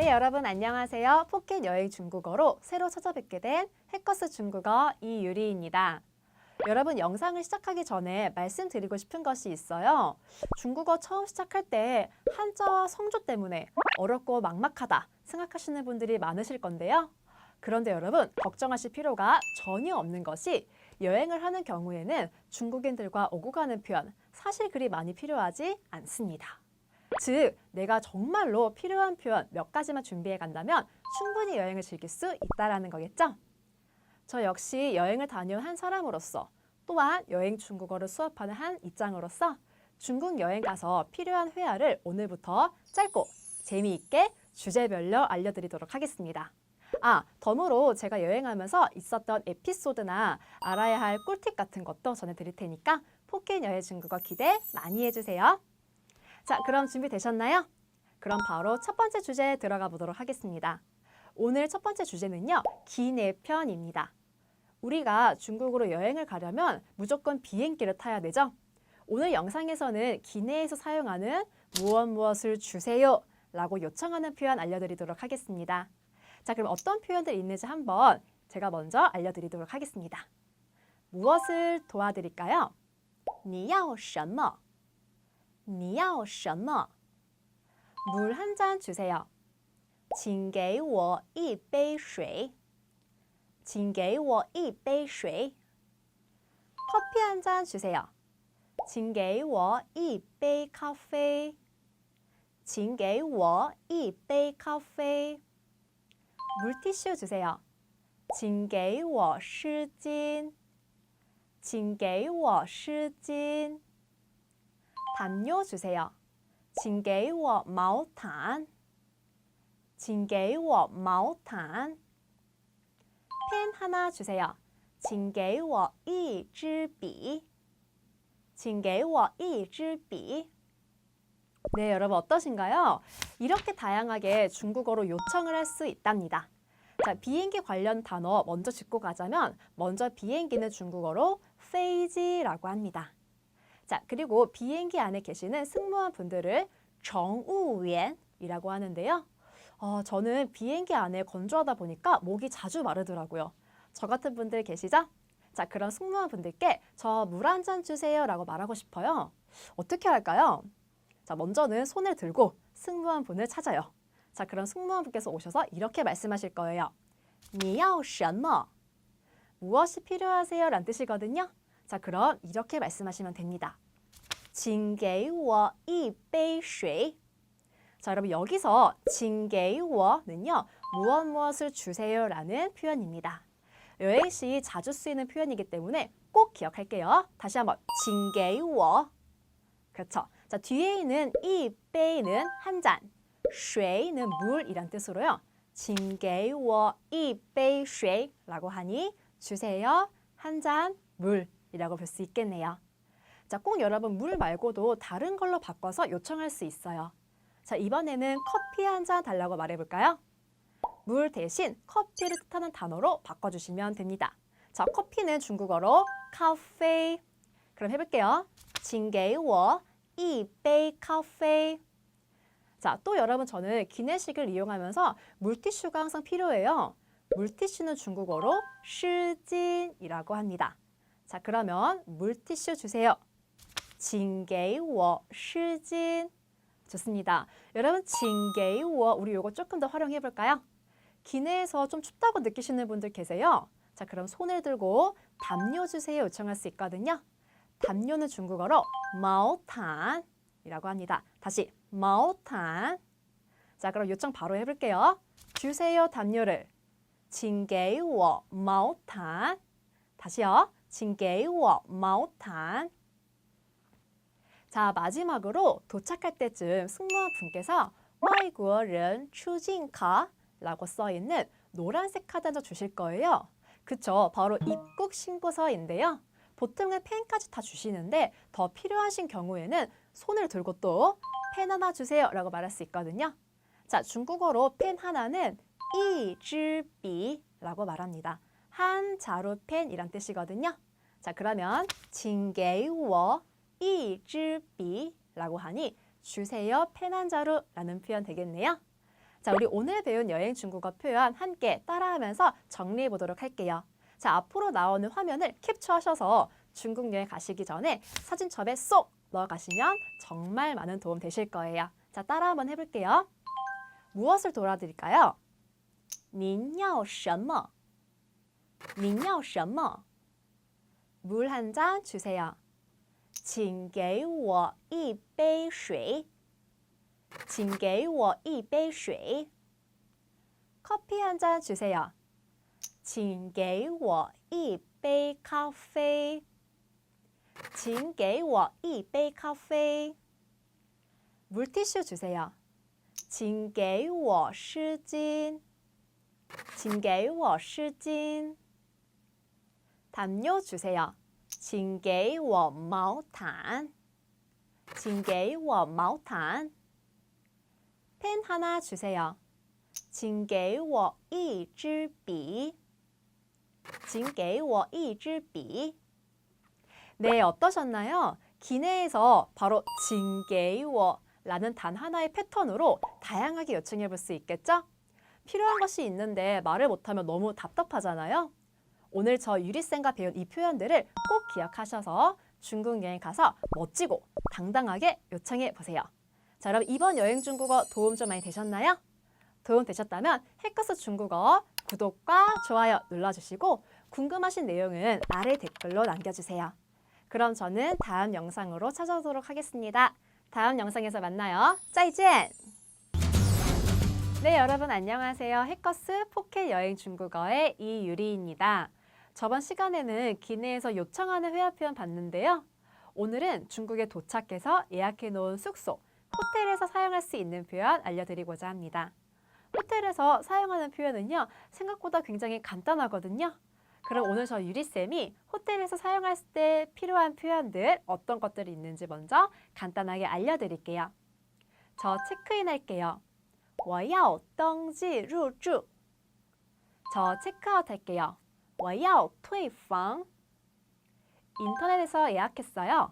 네, 여러분 안녕하세요. 포켓 여행 중국어로 새로 찾아뵙게 된 해커스 중국어 이유리입니다. 여러분 영상을 시작하기 전에 말씀드리고 싶은 것이 있어요. 중국어 처음 시작할 때 한자와 성조 때문에 어렵고 막막하다 생각하시는 분들이 많으실 건데요. 그런데 여러분 걱정하실 필요가 전혀 없는 것이 여행을 하는 경우에는 중국인들과 오고 가는 표현 사실 그리 많이 필요하지 않습니다. 즉, 내가 정말로 필요한 표현 몇 가지만 준비해 간다면 충분히 여행을 즐길 수 있다는 거겠죠? 저 역시 여행을 다녀온 한 사람으로서 또한 여행 중국어를 수업하는 한 입장으로서 중국 여행 가서 필요한 회화를 오늘부터 짧고 재미있게 주제별로 알려드리도록 하겠습니다. 덤으로 제가 여행하면서 있었던 에피소드나 알아야 할 꿀팁 같은 것도 전해드릴 테니까 포켓 여행 중국어 기대 많이 해주세요. 자, 그럼 준비되셨나요? 그럼 바로 첫 번째 주제에 들어가 보도록 하겠습니다. 오늘 첫 번째 주제는요, 기내편입니다. 우리가 중국으로 여행을 가려면 무조건 비행기를 타야 되죠? 오늘 영상에서는 기내에서 사용하는 무엇을 주세요 라고 요청하는 표현 알려드리도록 하겠습니다. 자, 그럼 어떤 표현들이 있는지 한번 제가 먼저 알려드리도록 하겠습니다. 무엇을 도와드릴까요? 你要什么?你要什么? 물 한 잔 주세요. 请给我一杯水. 请给我一杯水. 커피 한 잔 주세요. 请给我一杯咖啡. 请给我一杯咖啡. 물티슈 주세요. 请给我湿巾. 请给我湿巾. 담요 주세요. 请给我毛毯. 请给我毛毯. 펜 하나 주세요. 请给我一支笔. 请给我一支笔. 네, 여러분 어떠신가요? 이렇게 다양하게 중국어로 요청을 할 수 있답니다. 자, 비행기 관련 단어 먼저 짚고 가자면 먼저 비행기는 중국어로 飞机라고 합니다. 자, 그리고 비행기 안에 계시는 승무원 분들을 정우원이라고 하는데요. 저는 비행기 안에 건조하다 보니까 목이 자주 마르더라고요. 저 같은 분들 계시죠? 자, 그런 승무원 분들께 저 물 한 잔 주세요 라고 말하고 싶어요. 어떻게 할까요? 자, 먼저는 손을 들고 승무원 분을 찾아요. 자, 그럼 승무원 분께서 오셔서 이렇게 말씀하실 거예요. 你要什么? 무엇이 필요하세요? 라는 뜻이거든요. 자, 그럼 이렇게 말씀하시면 됩니다. 请给我一杯水. 자, 여러분 여기서 请给我는요. 무엇을 주세요 라는 표현입니다. 여행 시 자주 쓰이는 표현이기 때문에 꼭 기억할게요. 다시 한번 请给我. 그렇죠. 자, 뒤에 있는 一杯는 한 잔, 水는 물이란 뜻으로요. 请给我一杯水라고 하니 주세요. 한 잔 물이라고 볼 수 있겠네요. 자, 꼭 여러분 물 말고도 다른 걸로 바꿔서 요청할 수 있어요. 자, 이번에는 커피 한 잔 달라고 말해볼까요? 물 대신 커피를 뜻하는 단어로 바꿔주시면 됩니다. 자, 커피는 중국어로 咖啡. 그럼 해볼게요. 请给我一杯咖啡. 자, 또 여러분 저는 기내식을 이용하면서 물티슈가 항상 필요해요. 물티슈는 중국어로 湿巾이라고 합니다. 자, 그러면 물티슈 주세요. 请给我湿巾. 좋습니다. 여러분 请给我 우리 요거 조금 더 활용해 볼까요? 기내에서 좀 춥다고 느끼시는 분들 계세요. 자, 그럼 손을 들고 담요 주세요 요청할 수 있거든요. 담요는 중국어로 毛毯이라고 합니다. 다시 毛毯. 자, 그럼 요청 바로 해볼게요. 주세요 담요를. 请给我毛毯. 다시요. 请给我毛毯. 자, 마지막으로 도착할 때쯤 승무원 분께서 外国人出境卡라고 써있는 노란색 카드 한 장 주실 거예요. 그쵸? 바로 입국 신고서인데요. 보통은 펜까지 다 주시는데 더 필요하신 경우에는 손을 들고 또 펜 하나 주세요 라고 말할 수 있거든요. 자, 중국어로 펜 하나는 一支笔라고 말합니다. 한 자루 펜이란 뜻이거든요. 자, 그러면 请给我一支笔라고 하니 주세요 펜 한 자루 라는 표현 되겠네요. 자, 우리 오늘 배운 여행 중국어 표현 함께 따라하면서 정리해 보도록 할게요. 자, 앞으로 나오는 화면을 캡처하셔서 중국 여행 가시기 전에 사진첩에 쏙 넣어가시면 정말 많은 도움 되실 거예요. 자, 따라 한번 해볼게요. 무엇을 도와드릴까요? 您要什么?您要什么? 물 한 잔 주세요. 请给我一杯水.请给我一杯水. 커피 한 잔 주세요. 请给我一杯咖啡.请给我一杯咖啡. 물티슈 주세요. 请给我湿巾.请给我湿巾. 담요 주세요. 请给我毛毯.请给我毛毯. 펜 하나 주세요. 请给我一支笔.请给我一支笔. 네, 어떠셨나요? 기내에서 바로 请给我라는 단 하나의 패턴으로 다양하게 요청해 볼 수 있겠죠? 필요한 것이 있는데 말을 못하면 너무 답답하잖아요. 오늘 저 유리쌤과 배운 이 표현들을 꼭 기억하셔서 중국 여행 가서 멋지고 당당하게 요청해 보세요. 자, 여러분 이번 여행 중국어 도움 좀 많이 되셨나요? 도움 되셨다면 해커스 중국어 구독과 좋아요 눌러주시고 궁금하신 내용은 아래 댓글로 남겨주세요. 그럼 저는 다음 영상으로 찾아오도록 하겠습니다. 다음 영상에서 만나요. 再见! 네, 여러분 안녕하세요. 해커스 포켓 여행 중국어의 이유리입니다. 저번 시간에는 기내에서 요청하는 회화 표현 봤는데요. 오늘은 중국에 도착해서 예약해 놓은 숙소, 호텔에서 사용할 수 있는 표현 알려드리고자 합니다. 호텔에서 사용하는 표현은요, 생각보다 굉장히 간단하거든요. 그럼 오늘 저 유리쌤이 호텔에서 사용할 때 필요한 표현들 어떤 것들이 있는지 먼저 간단하게 알려드릴게요. 저 체크인 할게요. 我要登记入住. 저 체크아웃 할게요. 我要退房. 인터넷에서 예약했어요.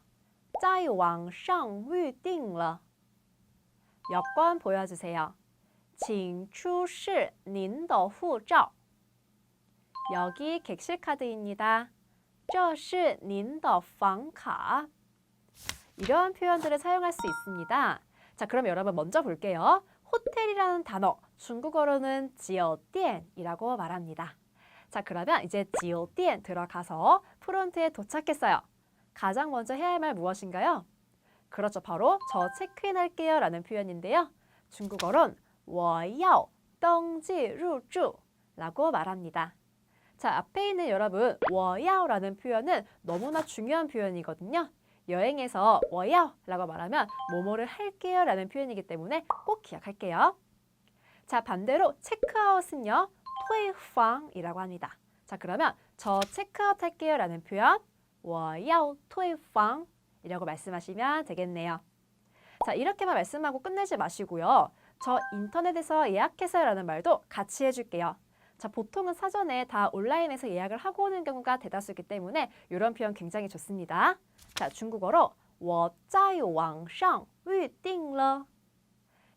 在网上预订了. 여권 보여주세요. 请出示您的护照. 여기 객실 카드입니다. 这是您的房卡. 이런 표현들을 사용할 수 있습니다. 자, 그럼 여러분 먼저 볼게요. 호텔이라는 단어, 중국어로는 지오디엔이라고 말합니다. 자, 그러면 이제 지오디엔 들어가서 프론트에 도착했어요. 가장 먼저 해야 할 말 무엇인가요? 그렇죠, 바로 저 체크인 할게요 라는 표현인데요. 중국어론 我要登记入住라고 말합니다. 자, 앞에 있는 여러분, 我要라는 표현은 너무나 중요한 표현이거든요. 여행에서 我要라고 말하면 뭐뭐를 할게요 라는 표현이기 때문에 꼭 기억할게요. 자, 반대로 체크아웃은요, 退房이라고 합니다. 자, 그러면 저 체크아웃 할게요 라는 표현, 我要退房이라고 말씀하시면 되겠네요. 자, 이렇게만 말씀하고 끝내지 마시고요. 저 인터넷에서 예약해서요 라는 말도 같이 해줄게요. 자, 보통은 사전에 다 온라인에서 예약을 하고 오는 경우가 대다수이기 때문에 이런 표현 굉장히 좋습니다. 자, 중국어로 我在网上预订了.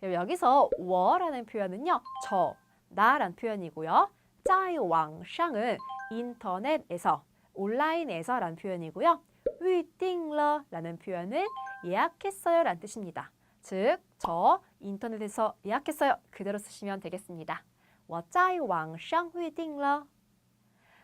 여기서 我라는 표현은요, 저, 나라는 표현이고요. 在网上은 인터넷에서, 온라인에서 라는 표현이고요. 预订了라는 표현은 예약했어요 라는 뜻입니다. 즉, 저 인터넷에서 예약했어요. 그대로 쓰시면 되겠습니다. 我在网上预订了.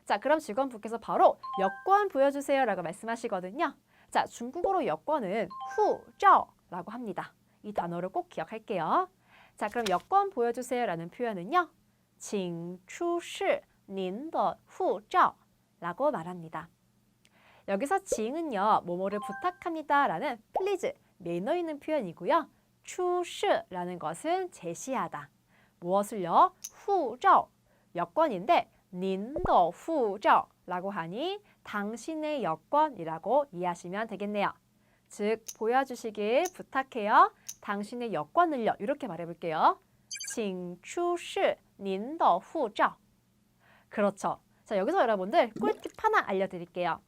자, 그럼 직원분께서 바로 여권 보여주세요 라고 말씀하시거든요. 자, 중국어로 여권은 护照라고 합니다. 이 단어를 꼭 기억할게요. 자, 그럼 여권 보여주세요 라는 표현은요, 请出示您的护照라고 말합니다. 여기서 징은요, 뭐뭐를 부탁합니다 라는 please, 매너 있는 표현이고요. 出示라는 것은 제시하다. 무엇을요? 护照, 여권인데 您的护照라고 하니 당신의 여권이라고 이해하시면 되겠네요. 즉, 보여주시길 부탁해요. 당신의 여권을요. 이렇게 말해볼게요. 请出示您的护照. 그렇죠. 자, 여기서 여러분들 꿀팁 하나 알려드릴게요.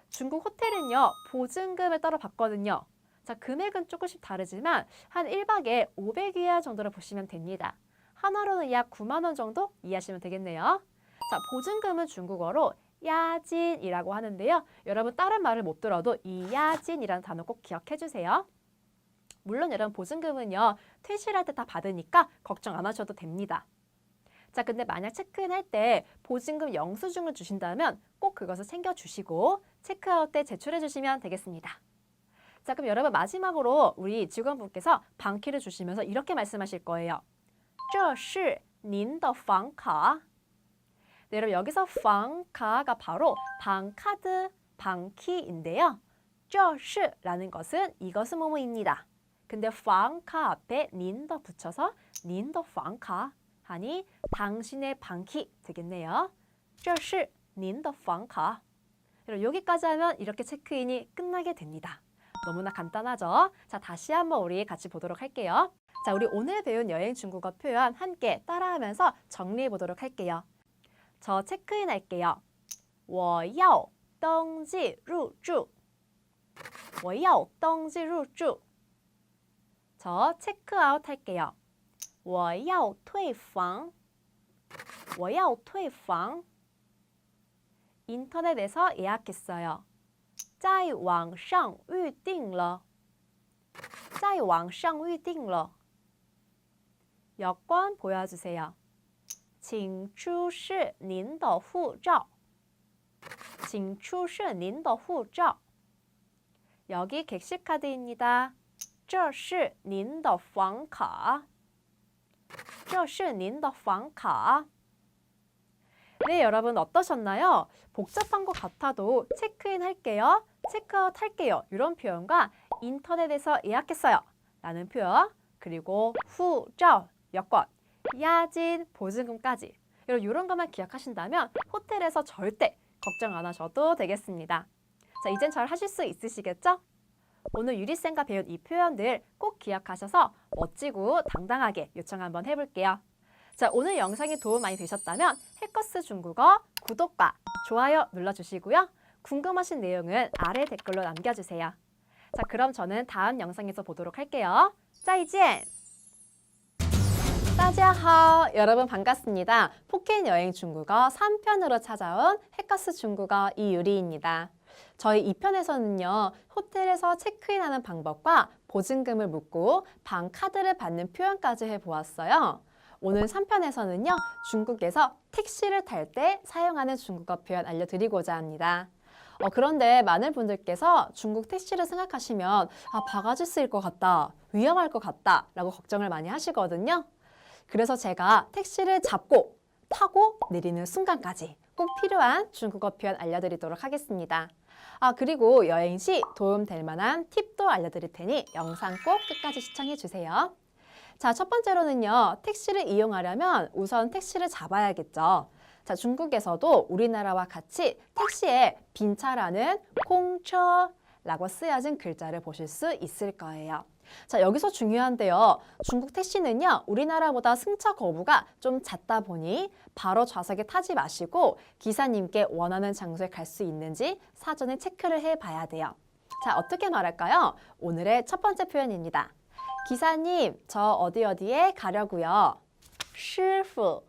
중국 호텔은요, 보증금을 따로 받거든요. 자, 금액은 조금씩 다르지만 한 1박에 500위안 정도로 보시면 됩니다. 하나로는 약 9만 원 정도 이해하시면 되겠네요. 자, 보증금은 중국어로 야진이라고 하는데요. 여러분 다른 말을 못 들어도 이 야진이라는 단어 꼭 기억해 주세요. 물론 여러분 보증금은요. 퇴실할 때 다 받으니까 걱정 안 하셔도 됩니다. 자, 근데 만약 체크인 할 때 보증금 영수증을 주신다면 꼭 그것을 챙겨주시고 체크아웃 때 제출해 주시면 되겠습니다. 자, 그럼 여러분 마지막으로 우리 직원분께서 방키를 주시면서 이렇게 말씀하실 거예요. 这是您的房卡. 네, 여러분 여기서 방카가 바로 방카드, 방키인데요. 这是라는 것은 이것은 뭐뭐입니다. 근데 방카 앞에 您的 붙여서 您的房卡 하니 당신의 방키 되겠네요. 这是您的房卡. 여기까지 하면 이렇게 체크인이 끝나게 됩니다. 너무나 간단하죠? 자, 다시 한번 우리 같이 보도록 할게요. 자, 우리 오늘 배운 여행 중국어 표현 함께 따라하면서 정리해 보도록 할게요. 저 체크인 할게요. 我要登记入住. 我要登记入住. 저 체크아웃 할게요. 我要退房. 我要退房. 인터넷에서 예약했어요. 在网上预订了. 在网上预订了. 여권 보여주세요. 请出示您的护照. 请出示您的护照. 여기 객실카드입니다. 这是您的房卡. 这是您的房卡. 네, 여러분 어떠셨나요? 복잡한 것 같아도 체크인 할게요, 체크아웃 할게요 이런 표현과 인터넷에서 예약했어요 라는 표현, 그리고 후照, 여권, 야진, 보증금까지 이런 것만 기억하신다면 호텔에서 절대 걱정 안 하셔도 되겠습니다. 자, 이젠 잘 하실 수 있으시겠죠? 오늘 유리쌤과 배운 이 표현들 꼭 기억하셔서 멋지고 당당하게 요청 한번 해볼게요. 자, 오늘 영상이 도움 많이 되셨다면 해커스 중국어 구독과 좋아요 눌러주시고요. 궁금하신 내용은 아래 댓글로 남겨주세요. 자, 그럼 저는 다음 영상에서 보도록 할게요. 再见! 大家好! 여러분 반갑습니다. 포켓 여행 중국어 3편으로 찾아온 해커스 중국어 이유리입니다. 저희 2편에서는요. 호텔에서 체크인하는 방법과 보증금을 묻고 방 카드를 받는 표현까지 해보았어요. 오늘 3편에서는요. 중국에서 택시를 탈 때 사용하는 중국어 표현 알려드리고자 합니다. 그런데 많은 분들께서 중국 택시를 생각하시면 바가지 쓰일 것 같다, 위험할 것 같다 라고 걱정을 많이 하시거든요. 그래서 제가 택시를 잡고 타고 내리는 순간까지 꼭 필요한 중국어 표현 알려드리도록 하겠습니다. 그리고 여행 시 도움될 만한 팁도 알려드릴 테니 영상 꼭 끝까지 시청해주세요. 자, 첫 번째로는요. 택시를 이용하려면 우선 택시를 잡아야겠죠. 자, 중국에서도 우리나라와 같이 택시에 빈차라는 공처라고 쓰여진 글자를 보실 수 있을 거예요. 자, 여기서 중요한데요. 중국 택시는요. 우리나라보다 승차 거부가 좀 잦다 보니 바로 좌석에 타지 마시고 기사님께 원하는 장소에 갈 수 있는지 사전에 체크를 해봐야 돼요. 자, 어떻게 말할까요? 오늘의 첫 번째 표현입니다. 기사님, 저 어디에 가려고요. 师傅,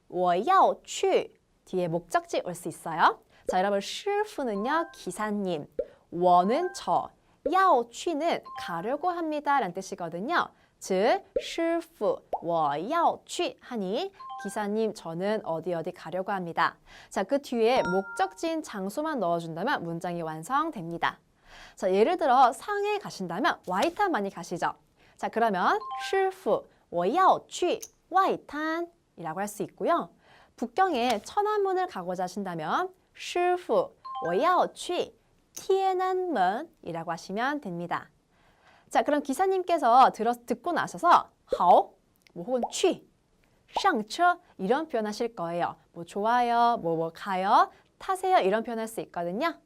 我要去. 뒤에 목적지 올 수 있어요. 자, 여러분, 师傅는요, 기사님, 我는 저, 要去는 가려고 합니다 라는 뜻이거든요. 즉, 师傅,我要去 하니 기사님, 저는 어디 가려고 합니다. 자, 그 뒤에 목적지인 장소만 넣어준다면 문장이 완성됩니다. 자, 예를 들어 상해에 가신다면 와이탄 많이 가시죠. 자, 그러면 师傅,我要去外滩 이라고 할 수 있고요. 북경에 천안문을 가고자 하신다면 师傅,我要去天安门 이라고 하시면 됩니다. 자, 그럼 기사님께서 듣고 나셔서 好, 혹은 去, 上车 이런 표현 하실 거예요. 뭐 좋아요, 뭐 가요, 타세요 이런 표현 할 수 있거든요.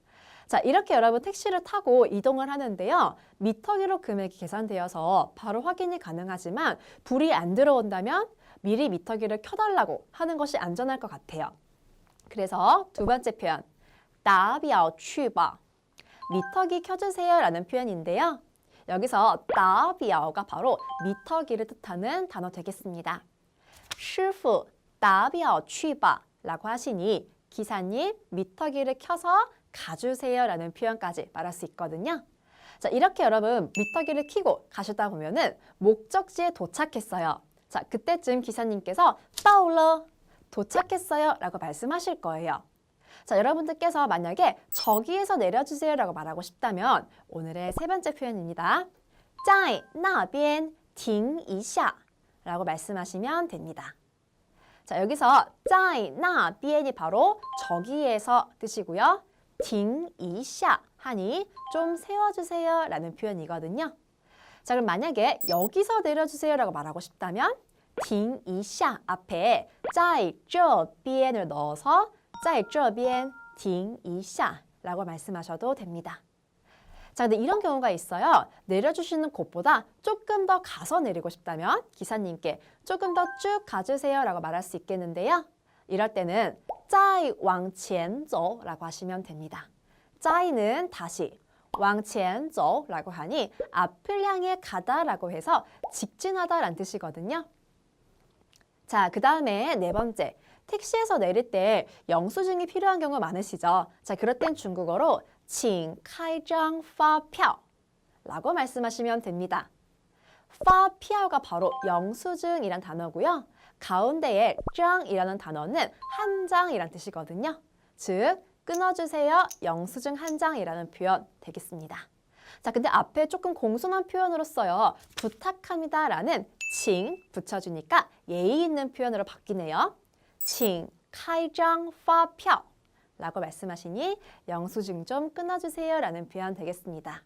자, 이렇게 여러분 택시를 타고 이동을 하는데요. 미터기로 금액이 계산되어서 바로 확인이 가능하지만 불이 안 들어온다면 미리 미터기를 켜달라고 하는 것이 안전할 것 같아요. 그래서 두 번째 표현, 打表去吧. 미터기 켜주세요 라는 표현인데요. 여기서 打表가 바로 미터기를 뜻하는 단어 되겠습니다. 师傅打表去吧 라고 하시니 기사님 미터기를 켜서 가주세요 라는 표현까지 말할 수 있거든요. 자, 이렇게 여러분 미터기를 켜고 가시다 보면은 목적지에 도착했어요. 자, 그때쯤 기사님께서 到了 도착했어요 라고 말씀하실 거예요. 자, 여러분들께서 만약에 저기에서 내려주세요 라고 말하고 싶다면 오늘의 세 번째 표현입니다. 在那边停一下 라고 말씀하시면 됩니다. 자, 여기서 在那边이 바로 저기에서 뜻이고요. 停一下 하니 좀 세워주세요 라는 표현이거든요. 자, 그럼 만약에 여기서 내려주세요 라고 말하고 싶다면 停一下 앞에 在这边을 넣어서 在这边停一下 라고 말씀하셔도 됩니다. 자, 근데 이런 경우가 있어요. 내려주시는 곳보다 조금 더 가서 내리고 싶다면 기사님께 조금 더 쭉 가주세요 라고 말할 수 있겠는데요. 이럴 때는 再往前走 라고 하시면 됩니다. 再는 다시 往前走 라고 하니 앞을 향해 가다 라고 해서 직진하다 라는 뜻이거든요. 자, 그 다음에 네 번째. 택시에서 내릴 때 영수증이 필요한 경우 많으시죠? 자, 그럴 땐 중국어로 请开张发票 라고 말씀하시면 됩니다. 发票가 바로 영수증이란 단어고요. 가운데에 张이라는 단어는 한 장이란 뜻이거든요. 즉, 끊어주세요. 영수증 한 장이라는 표현 되겠습니다. 자, 근데 앞에 조금 공손한 표현으로 써요. 부탁합니다 라는 请 붙여주니까 예의 있는 표현으로 바뀌네요. 请开张发票 라고 말씀하시니 영수증 좀 끊어주세요 라는 표현 되겠습니다.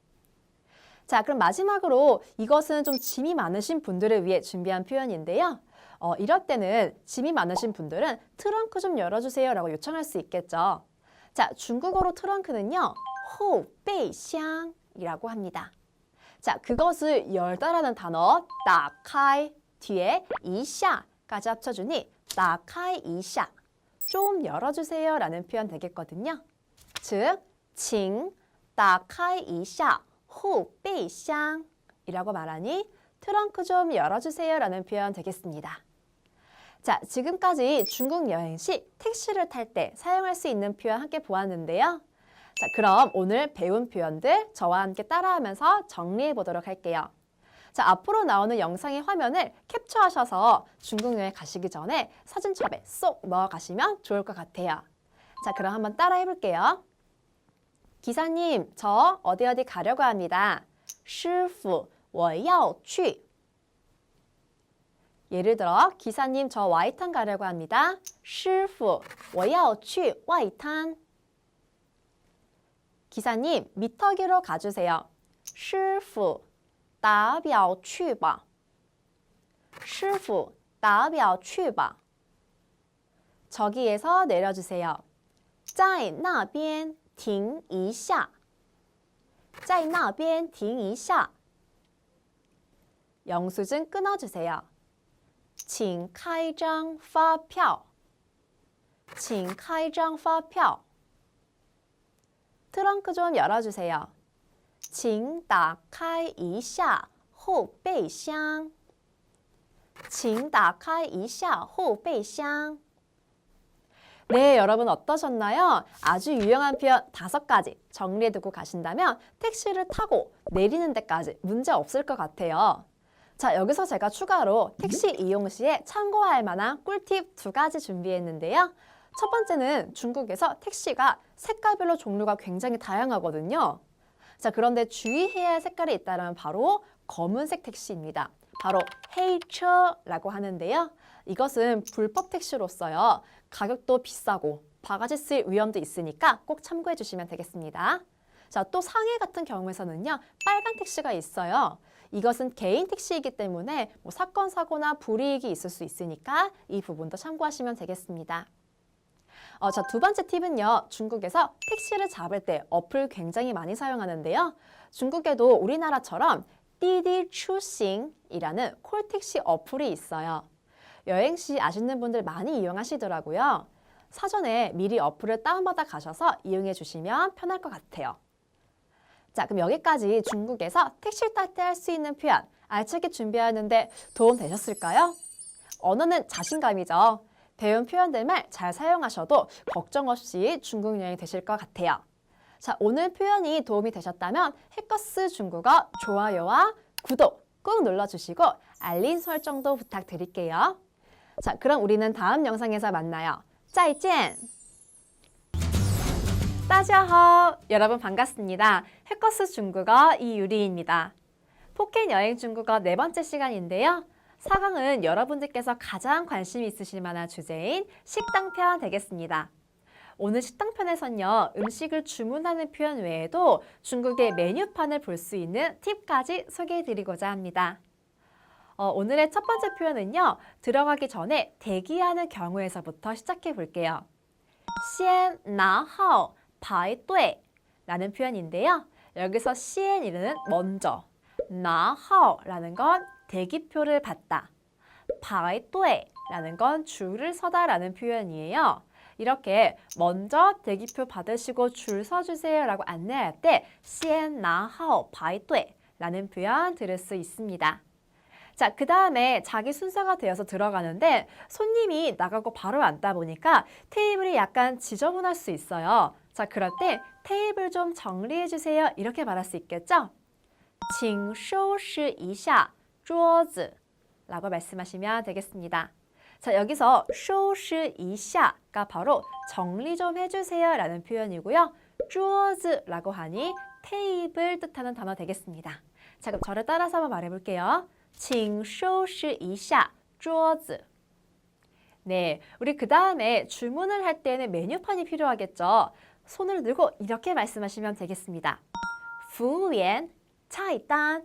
자, 그럼 마지막으로 이것은 좀 짐이 많으신 분들을 위해 준비한 표현인데요. 이럴 때는 짐이 많으신 분들은 트렁크 좀 열어주세요 라고 요청할 수 있겠죠. 자, 중국어로 트렁크는요. 后备箱 이라고 합니다. 자, 그것을 열다라는 단어 打开 뒤에 一下 까지 합쳐주니 打开一下 좀 열어주세요 라는 표현 되겠거든요. 즉, 请打开一下后备箱 이라고 말하니 트렁크 좀 열어주세요 라는 표현 되겠습니다. 자, 지금까지 중국 여행 시 택시를 탈 때 사용할 수 있는 표현 함께 보았는데요. 자, 그럼 오늘 배운 표현들 저와 함께 따라하면서 정리해 보도록 할게요. 자, 앞으로 나오는 영상의 화면을 캡처하셔서 중국 여행 가시기 전에 사진첩에 쏙 넣어 가시면 좋을 것 같아요. 자, 그럼 한번 따라해 볼게요. 기사님, 저 어디 가려고 합니다. 师傅,我要去. 예를 들어 기사님, 저 와이탄 가려고 합니다. 师傅,我要去外滩. 기사님, 미터기로 가주세요. 师傅,打表去吧. 师傅,打表去吧. 저기에서 내려주세요. 在那边停一下. 在那边停一下. 영수증 끊어주세요. 请开张发票. 请开张发票. 트렁크 좀 열어주세요. 请打开一下后备箱. 请打开一下后备箱. 네, 여러분 어떠셨나요? 아주 유용한 표현 5가지 정리해두고 가신다면 택시를 타고 내리는 데까지 문제 없을 것 같아요. 자, 여기서 제가 추가로 택시 이용 시에 참고할 만한 꿀팁 2가지 준비했는데요. 첫 번째는 중국에서 택시가 색깔별로 종류가 굉장히 다양하거든요. 자, 그런데 주의해야 할 색깔이 있다면 바로 검은색 택시입니다. 바로 헤이처라고 하는데요. 이것은 불법 택시로서요. 가격도 비싸고 바가지 쓸 위험도 있으니까 꼭 참고해 주시면 되겠습니다. 자, 또 상해 같은 경우에서는요. 빨간 택시가 있어요. 이것은 개인 택시이기 때문에 사건, 사고나 불이익이 있을 수 있으니까 이 부분도 참고하시면 되겠습니다. 자, 두 번째 팁은요. 중국에서 택시를 잡을 때 어플 굉장히 많이 사용하는데요. 중국에도 우리나라처럼 디디 추싱이라는 콜택시 어플이 있어요. 여행 시 아시는 분들 많이 이용하시더라고요. 사전에 미리 어플을 다운받아 가셔서 이용해 주시면 편할 것 같아요. 자, 그럼 여기까지 중국에서 택시를 탈 때 할 수 있는 표현 알차게 준비하는데 도움 되셨을까요? 언어는 자신감이죠. 배운 표현들만 잘 사용하셔도 걱정 없이 중국 여행 되실 것 같아요. 자, 오늘 표현이 도움이 되셨다면 해커스 중국어 좋아요와 구독 꾹 눌러주시고 알림 설정도 부탁드릴게요. 자, 그럼 우리는 다음 영상에서 만나요. 再见! 大家好! 여러분 반갑습니다. 해커스 중국어 이유리입니다. 포켓 여행 중국어 네 번째 시간인데요. 4강은 여러분들께서 가장 관심 있으실 만한 주제인 식당편 되겠습니다. 오늘 식당편에서는요, 음식을 주문하는 표현 외에도 중국의 메뉴판을 볼 수 있는 팁까지 소개해드리고자 합니다. 오늘의 첫 번째 표현은요, 들어가기 전에 대기하는 경우에서부터 시작해 볼게요. 先拿号排队 라는 표현인데요. 여기서 先이는 먼저, 拿号라는 건 대기표를 받다, 排队라는 건 줄을 서다 라는 표현이에요. 이렇게 먼저 대기표 받으시고 줄 서주세요 라고 안내할 때 先拿号排队 라는 표현 들을 수 있습니다. 자, 그 다음에 자기 순서가 되어서 들어가는데 손님이 나가고 바로 앉다 보니까 테이블이 약간 지저분할 수 있어요. 자, 그럴 때 테이블 좀 정리해 주세요. 이렇게 말할 수 있겠죠? 请收拾一下桌子 라고 말씀하시면 되겠습니다. 자, 여기서 收拾一下가 바로 정리 좀 해주세요 라는 표현이고요. 桌子라고 하니 테이블 뜻하는 단어 되겠습니다. 자, 그럼 저를 따라서 한번 말해볼게요. 请收拾一下桌子. 네, 우리 그 다음에 주문을 할 때는 메뉴판이 필요하겠죠. 손을 들고 이렇게 말씀하시면 되겠습니다. 服务员菜单.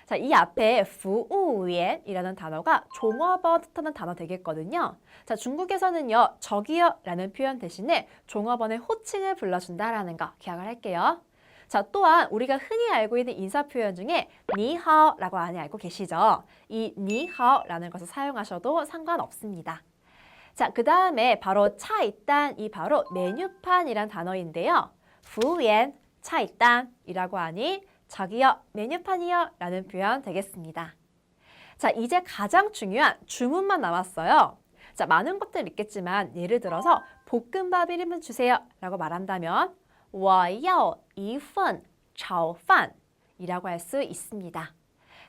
자, 이 앞에 服务员이라는 단어가 종업원 뜻하는 단어 되겠거든요. 자, 중국에서는요, 저기요 라는 표현 대신에 종업원의 호칭을 불러준다라는 거 기억을 할게요. 자, 또한 우리가 흔히 알고 있는 인사 표현 중에 니하오라고 많이 알고 계시죠? 이 니하오라는 것을 사용하셔도 상관없습니다. 자, 그 다음에 바로 차이단, 이 바로 메뉴판이란 단어인데요. 服务员차이단이라고 하니 저기요, 메뉴판이요 라는 표현 되겠습니다. 자, 이제 가장 중요한 주문만 남았어요. 자, 많은 것들 있겠지만 예를 들어서 볶음밥 1인분 주세요 라고 말한다면 我要一份炒饭 이라고 할 수 있습니다.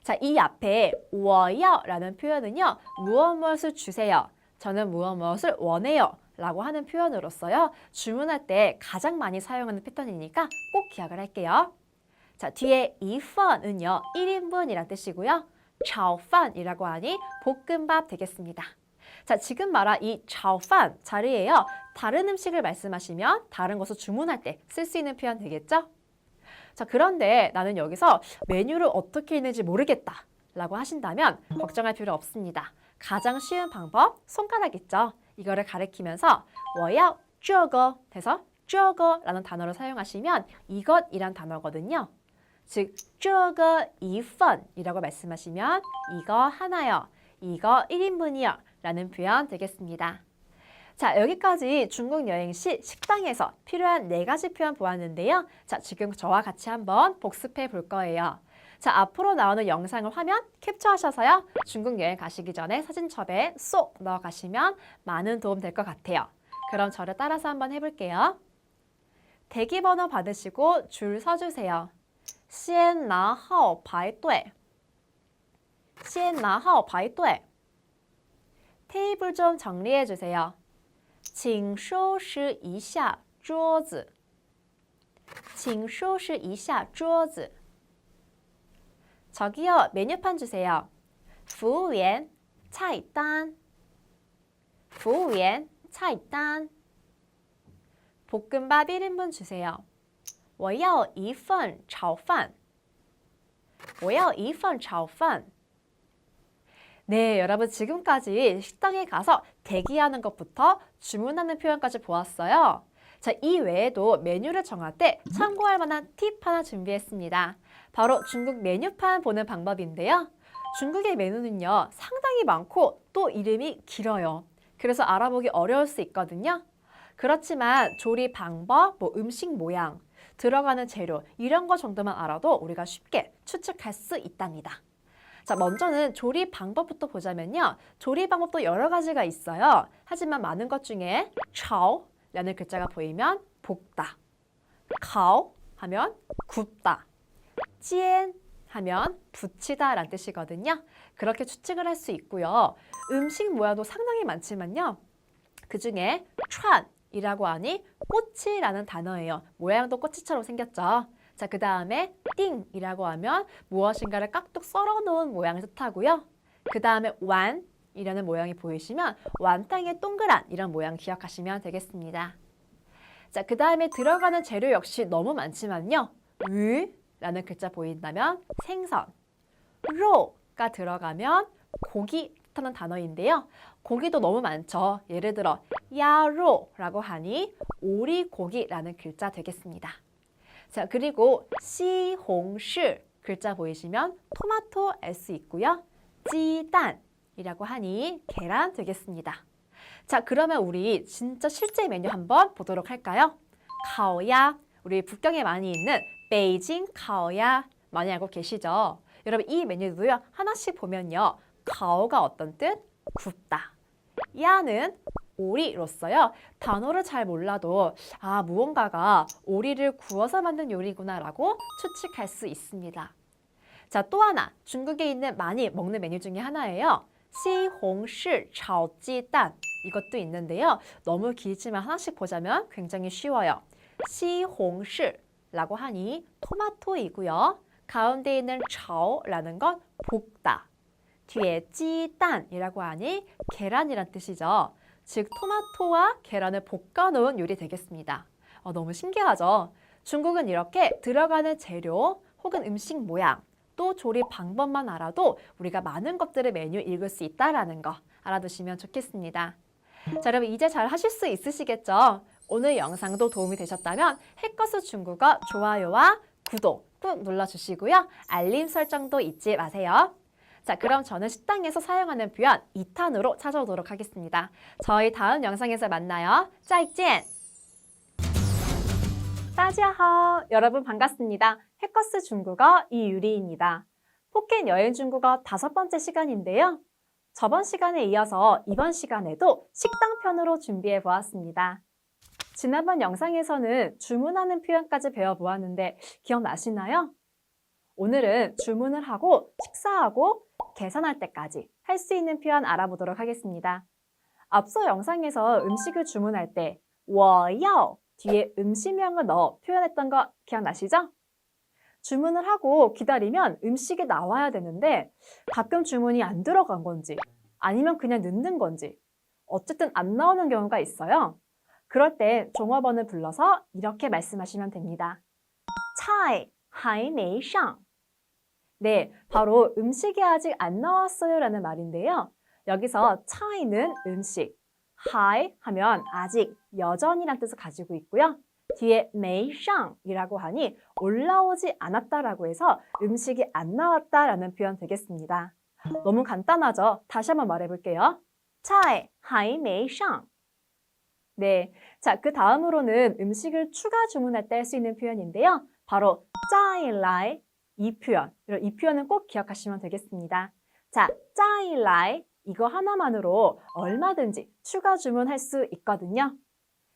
자, 이 앞에 我要라는 표현은요, 무엇을 주세요. 저는 무엇을 원해요 라고 하는 표현으로서요, 주문할 때 가장 많이 사용하는 패턴이니까 꼭 기억을 할게요. 자, 뒤에 一份은요, 1인분이란 뜻이고요. 炒饭이라고 하니 볶음밥 되겠습니다. 자, 지금 말한 이 炒饭 자리에요, 다른 음식을 말씀하시면 다른 것을 주문할 때 쓸 수 있는 표현 되겠죠? 자, 그런데 나는 여기서 메뉴를 어떻게 있는지 모르겠다 라고 하신다면 걱정할 필요 없습니다. 가장 쉬운 방법, 손가락 있죠? 이거를 가리키면서 我要这个 해서 这个라는 단어를 사용하시면 이것이란 단어거든요. 즉, 这个一份이라고 말씀하시면 이거 하나요, 이거 1인분이요 라는 표현 되겠습니다. 자, 여기까지 중국 여행 시 식당에서 필요한 4가지 표현 보았는데요. 자, 지금 저와 같이 한번 복습해 볼 거예요. 자, 앞으로 나오는 영상을 화면 캡처하셔서요, 중국 여행 가시기 전에 사진첩에 쏙 넣어 가시면 많은 도움 될 것 같아요. 그럼 저를 따라서 한번 해볼게요. 대기번호 받으시고 줄 서주세요. 先拿号排队. 先拿号排队. 테이블 좀 정리해 주세요. 请收拾一下桌子. 请收拾一下桌子. 저기요, 메뉴판 주세요. 服务员菜单. 服务员菜单. 볶음밥 1인분 주세요. 我要一份炒饭. 我要一份炒饭. 네, 여러분 지금까지 식당에 가서 대기하는 것부터 주문하는 표현까지 보았어요. 자, 이 외에도 메뉴를 정할 때 참고할 만한 팁 하나 준비했습니다. 바로 중국 메뉴판 보는 방법인데요. 중국의 메뉴는요, 상당히 많고 또 이름이 길어요. 그래서 알아보기 어려울 수 있거든요. 그렇지만 조리 방법, 음식 모양, 들어가는 재료 이런 거 정도만 알아도 우리가 쉽게 추측할 수 있답니다. 자, 먼저는 조리 방법부터 보자면요. 조리 방법도 여러 가지가 있어요. 하지만 많은 것 중에 炒라는 글자가 보이면 볶다, 烤 하면 굽다, 煎 하면 부치다 라는 뜻이거든요. 그렇게 추측을 할 수 있고요. 음식 모양도 상당히 많지만요. 그중에 串이라고 하니 꼬치라는 단어예요. 모양도 꼬치처럼 생겼죠. 자, 그 다음에 띵이라고 하면 무엇인가를 깍둑 썰어 놓은 모양을 뜻하고요. 그 다음에 완이라는 모양이 보이시면 완탕의 동그란 이런 모양 기억하시면 되겠습니다. 자, 그 다음에 들어가는 재료 역시 너무 많지만요. 라는 글자 보인다면 생선, 로가 들어가면 고기 뜻하는 단어인데요. 고기도 너무 많죠. 예를 들어 야로라고 하니 오리고기라는 글자 되겠습니다. 자, 그리고 시홍시 글자 보이시면 토마토 S 있고요. 찌단이라고 하니 계란 되겠습니다. 자, 그러면 우리 진짜 실제 메뉴 한번 보도록 할까요? 카오야, 우리 북경에 많이 있는 베이징 카오야 많이 알고 계시죠? 여러분 이 메뉴도요. 하나씩 보면요. 카오가 어떤 뜻? 굽다. 야는 오리로서요. 단어를 잘 몰라도 무언가가 오리를 구워서 만든 요리구나 라고 추측할 수 있습니다. 자, 또 하나 중국에 있는 많이 먹는 메뉴 중에 하나예요. 시홍시炒鸡蛋 이것도 있는데요. 너무 길지만 하나씩 보자면 굉장히 쉬워요. 시홍시라고 하니 토마토이고요. 가운데 있는 炒라는 건 볶다. 뒤에 鸡蛋이라고 하니 계란이란 뜻이죠. 즉 토마토와 계란을 볶아놓은 요리 되겠습니다. 너무 신기하죠? 중국은 이렇게 들어가는 재료 혹은 음식 모양 또 조리 방법만 알아도 우리가 많은 것들을 메뉴 읽을 수 있다는 거 알아두시면 좋겠습니다. 자, 여러분 이제 잘 하실 수 있으시겠죠? 오늘 영상도 도움이 되셨다면 해커스 중국어 좋아요와 구독 꾹 눌러주시고요. 알림 설정도 잊지 마세요. 자, 그럼 저는 식당에서 사용하는 표현 2탄으로 찾아오도록 하겠습니다. 저희 다음 영상에서 만나요. 再见! 大家好! 여러분 반갑습니다. 해커스 중국어 이유리입니다. 포켓 여행 중국어 5번째 시간인데요. 저번 시간에 이어서 이번 시간에도 식당 편으로 준비해 보았습니다. 지난번 영상에서는 주문하는 표현까지 배워보았는데 기억나시나요? 오늘은 주문을 하고 식사하고 계산할 때까지 할 수 있는 표현 알아보도록 하겠습니다. 앞서 영상에서 음식을 주문할 때 我要 뒤에 음식명을 넣어 표현했던 거 기억나시죠? 주문을 하고 기다리면 음식이 나와야 되는데 가끔 주문이 안 들어간 건지 아니면 그냥 늦는 건지 어쨌든 안 나오는 경우가 있어요. 그럴 때 종업원을 불러서 이렇게 말씀하시면 됩니다. 菜还没上 네, 바로 음식이 아직 안 나왔어요 라는 말인데요. 여기서 차이는 음식, 하이 하면 아직, 여전이란 뜻을 가지고 있고요. 뒤에 没上이라고 하니 올라오지 않았다라고 해서 음식이 안 나왔다라는 표현 되겠습니다. 너무 간단하죠? 다시 한번 말해볼게요. 菜还没上 네, 자, 그 다음으로는 음식을 추가 주문할 때 할 수 있는 표현인데요. 바로 再来이 표현은 꼭 기억하시면 되겠습니다. 자, 再来이거 하나만으로 얼마든지 추가 주문할 수 있거든요.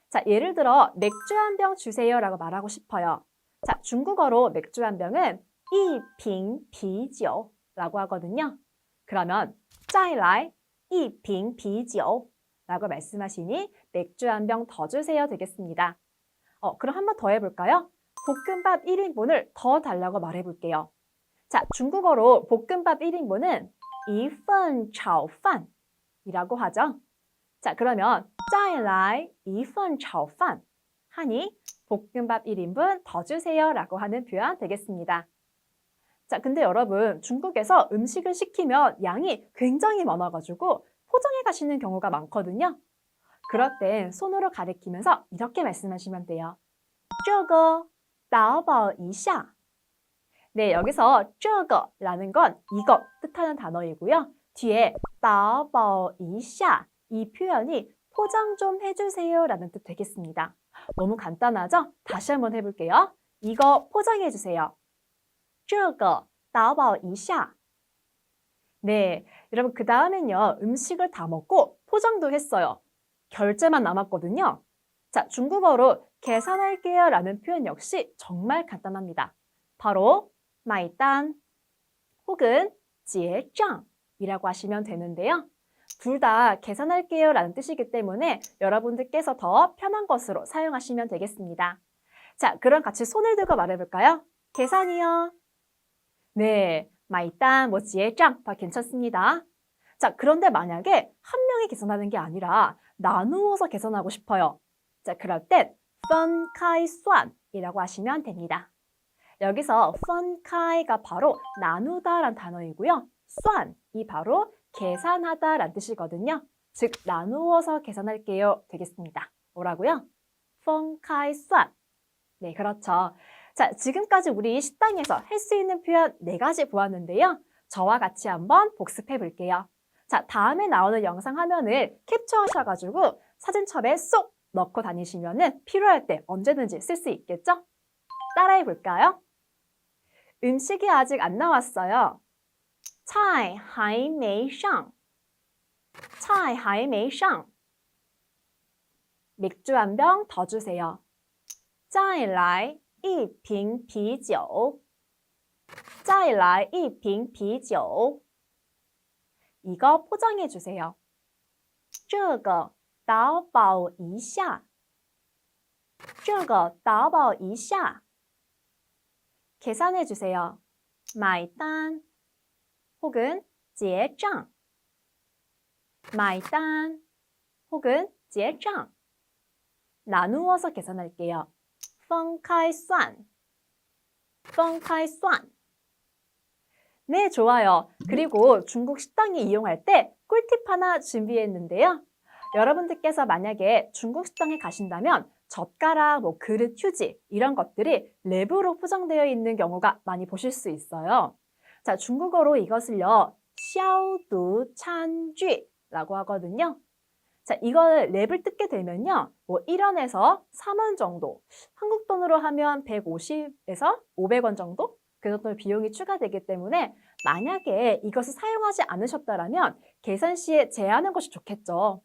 자, 예를 들어 맥주 한 병 주세요 라고 말하고 싶어요. 자, 중국어로 맥주 한 병은 一瓶啤酒라고 하거든요. 그러면 再来一瓶啤酒라고 말씀하시니 맥주 한 병 더 주세요 되겠습니다. 그럼 한 번 더 해볼까요? 볶음밥 1인분을 더 달라고 말해볼게요. 자, 중국어로 볶음밥 1인분은 一份炒饭이라고 하죠. 자, 그러면 再来一份炒饭 하니 볶음밥 1인분 더 주세요 라고 하는 표현 되겠습니다. 자, 근데 여러분 중국에서 음식을 시키면 양이 굉장히 많아가지고 포장해 가시는 경우가 많거든요. 그럴 땐 손으로 가리키면서 이렇게 말씀하시면 돼요. 这个打包一下 네, 여기서 这个라는 건 이것 뜻하는 단어이고요. 뒤에 打包一下이 표현이 포장 좀 해주세요 라는 뜻 되겠습니다. 너무 간단하죠? 다시 한번 해볼게요. 이거 포장해 주세요. 这个打包一下 네, 여러분 그 다음엔요. 음식을 다 먹고 포장도 했어요. 결제만 남았거든요. 자, 중국어로 계산할게요 라는 표현 역시 정말 간단합니다. 바로 买单 혹은 结账이라고 하시면 되는데요. 둘 다 계산할게요 라는 뜻이기 때문에 여러분들께서 더 편한 것으로 사용하시면 되겠습니다. 자, 그럼 같이 손을 들고 말해볼까요? 계산이요. 네, 买单, 结账 다 괜찮습니다. 자, 그런데 만약에 한 명이 계산하는 게 아니라 나누어서 계산하고 싶어요. 자, 그럴 땐 分开算이라고 하시면 됩니다. 여기서 分开가 바로 나누다란 단어이고요. 算이 바로 계산하다란 뜻이거든요. 즉, 나누어서 계산할게요 되겠습니다. 뭐라고요? 分开算. 네, 그렇죠. 자, 지금까지 우리 식당에서 할 수 있는 표현 4가지 보았는데요. 저와 같이 한번 복습해 볼게요. 자, 다음에 나오는 영상 화면을 캡처하셔가지고 사진첩에 쏙 넣고 다니시면 필요할 때 언제든지 쓸 수 있겠죠? 따라해 볼까요? 음식이 아직 안 나왔어요. 菜还没上. 菜还没上. 맥주 한 병 더 주세요. 再来一瓶啤酒. 再来一瓶啤酒. 이거 포장해 주세요. 这个打包一下. 这个打包一下. 계산해 주세요. 买单 혹은 结账. 买单 혹은 结账. 나누어서 계산할게요. 分开算. 分开算. 네, 좋아요. 그리고 중국 식당에 이용할 때 꿀팁 하나 준비했는데요. 여러분들께서 만약에 중국 식당에 가신다면 젓가락, 그릇, 휴지 이런 것들이 랩으로 포장되어 있는 경우가 많이 보실 수 있어요. 자, 중국어로 이것을요. 消毒餐具라고 하거든요. 자, 이걸 랩을 뜯게 되면요. 1원에서 3원 정도, 한국 돈으로 하면 150에서 500원 정도? 그 정도 비용이 추가되기 때문에 만약에 이것을 사용하지 않으셨다면 계산 시에 제하는 것이 좋겠죠.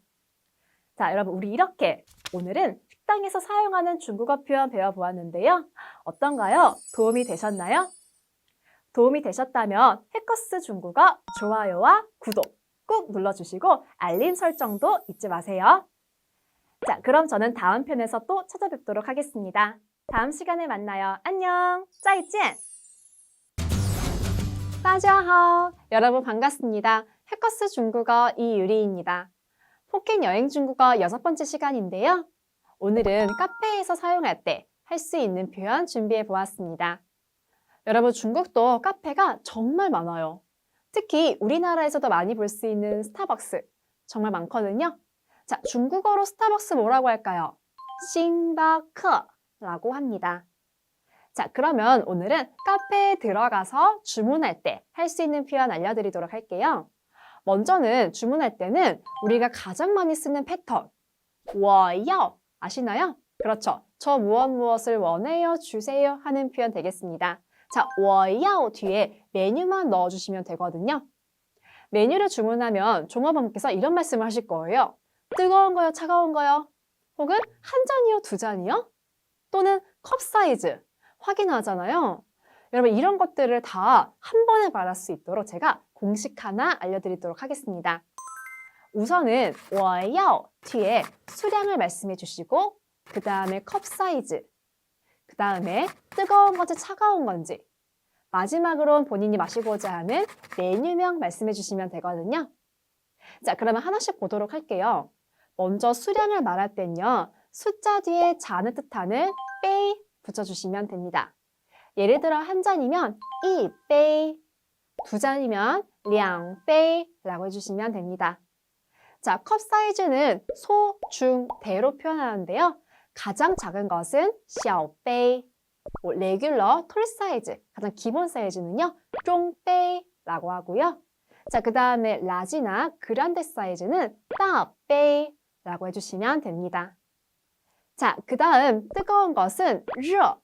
자, 여러분 우리 이렇게 오늘은 식당에서 사용하는 중국어 표현 배워보았는데요. 어떤가요? 도움이 되셨나요? 도움이 되셨다면 해커스 중국어 좋아요와 구독 꾹 눌러주시고 알림 설정도 잊지 마세요. 자, 그럼 저는 다음 편에서 또 찾아뵙도록 하겠습니다. 다음 시간에 만나요. 안녕! 再见! 大家好! 여러분 반갑습니다. 해커스 중국어 이유리입니다. 포켓 여행 중국어 6번째 시간인데요. 오늘은 카페에서 사용할 때 할 수 있는 표현 준비해 보았습니다. 여러분 중국도 카페가 정말 많아요. 특히 우리나라에서도 많이 볼 수 있는 스타벅스 정말 많거든요. 자, 중국어로 스타벅스 뭐라고 할까요? 싱바크라고 합니다. 자, 그러면 오늘은 카페에 들어가서 주문할 때 할 수 있는 표현 알려드리도록 할게요. 먼저는 주문할 때는 우리가 가장 많이 쓰는 패턴 我要 아시나요? 그렇죠. 저 무엇을 원해요, 주세요 하는 표현 되겠습니다. 자, 我要 뒤에 메뉴만 넣어주시면 되거든요. 메뉴를 주문하면 종업원께서 이런 말씀을 하실 거예요. 뜨거운 거요, 차가운 거요? 혹은 한 잔이요, 두 잔이요? 또는 컵 사이즈 확인하잖아요. 여러분 이런 것들을 다 한 번에 말할 수 있도록 제가 공식 하나 알려드리도록 하겠습니다. 우선은 我要 뒤에 수량을 말씀해 주시고 그 다음에 컵 사이즈, 그 다음에 뜨거운 건지 차가운 건지 마지막으로는 본인이 마시고자 하는 메뉴명 말씀해 주시면 되거든요. 자, 그러면 하나씩 보도록 할게요. 먼저 수량을 말할 땐요. 숫자 뒤에 잔을 뜻하는 杯 붙여주시면 됩니다. 예를 들어 한 잔이면 一杯, 두 잔이면 两杯라고 해주시면 됩니다. 자, 컵 사이즈는 소, 중, 대로 표현하는데요. 가장 작은 것은 小杯, 레귤러, 톨 사이즈, 가장 기본 사이즈는요. 中杯라고 하고요. 자, 그 다음에 라지나 그란데 사이즈는 大杯라고 해주시면 됩니다. 자, 그 다음 뜨거운 것은 热,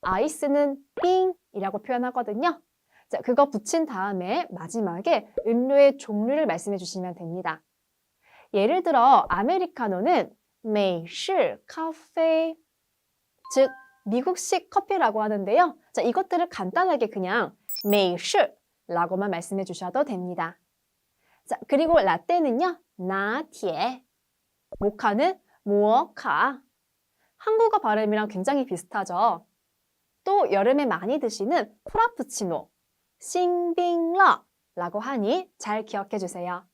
아이스는 冰이라고 표현하거든요. 자, 그거 붙인 다음에 마지막에 음료의 종류를 말씀해 주시면 됩니다. 예를 들어 아메리카노는 美式咖啡, 즉 미국식 커피라고 하는데요. 자, 이것들을 간단하게 그냥 美式라고만 말씀해 주셔도 됩니다. 자, 그리고 라떼는요. 나티에, 모카는 모카. 한국어 발음이랑 굉장히 비슷하죠. 또 여름에 많이 드시는 프라푸치노, 싱빙러라고 하니 잘 기억해 주세요.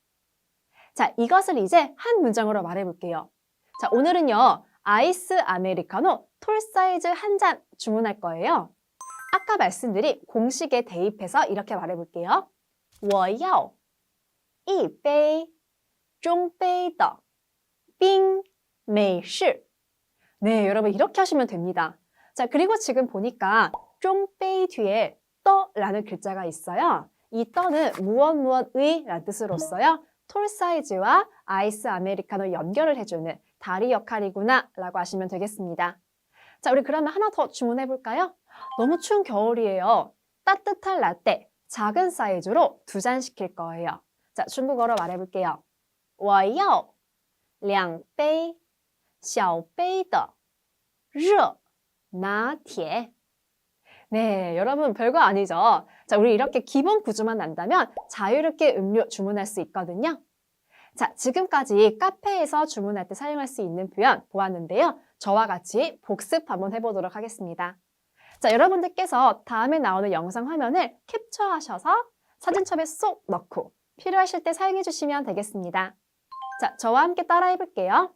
자, 이것을 이제 한 문장으로 말해볼게요. 자, 오늘은요. 아이스 아메리카노 톨 사이즈 한 잔 주문할 거예요. 아까 말씀드린 공식에 대입해서 이렇게 말해볼게요. 我要一杯中杯的冰美式. 네, 여러분 이렇게 하시면 됩니다. 자, 그리고 지금 보니까 쫑페이 뒤에 떠라는 글자가 있어요. 이 떠는 무엇의 라는 뜻으로써요. 톨 사이즈와 아이스 아메리카노 연결을 해주는 다리 역할이구나 라고 하시면 되겠습니다. 자, 우리 그러면 하나 더 주문해 볼까요? 너무 추운 겨울이에요. 따뜻한 라떼 작은 사이즈로 2잔 시킬 거예요. 자, 중국어로 말해볼게요. 我要2杯小杯的热拿铁. 네, 여러분 별거 아니죠? 자, 우리 이렇게 기본 구조만 안다면 자유롭게 음료 주문할 수 있거든요. 자, 지금까지 카페에서 주문할 때 사용할 수 있는 표현 보았는데요. 저와 같이 복습 한번 해보도록 하겠습니다. 자, 여러분들께서 다음에 나오는 영상 화면을 캡처하셔서 사진첩에 쏙 넣고 필요하실 때 사용해 주시면 되겠습니다. 자, 저와 함께 따라해 볼게요.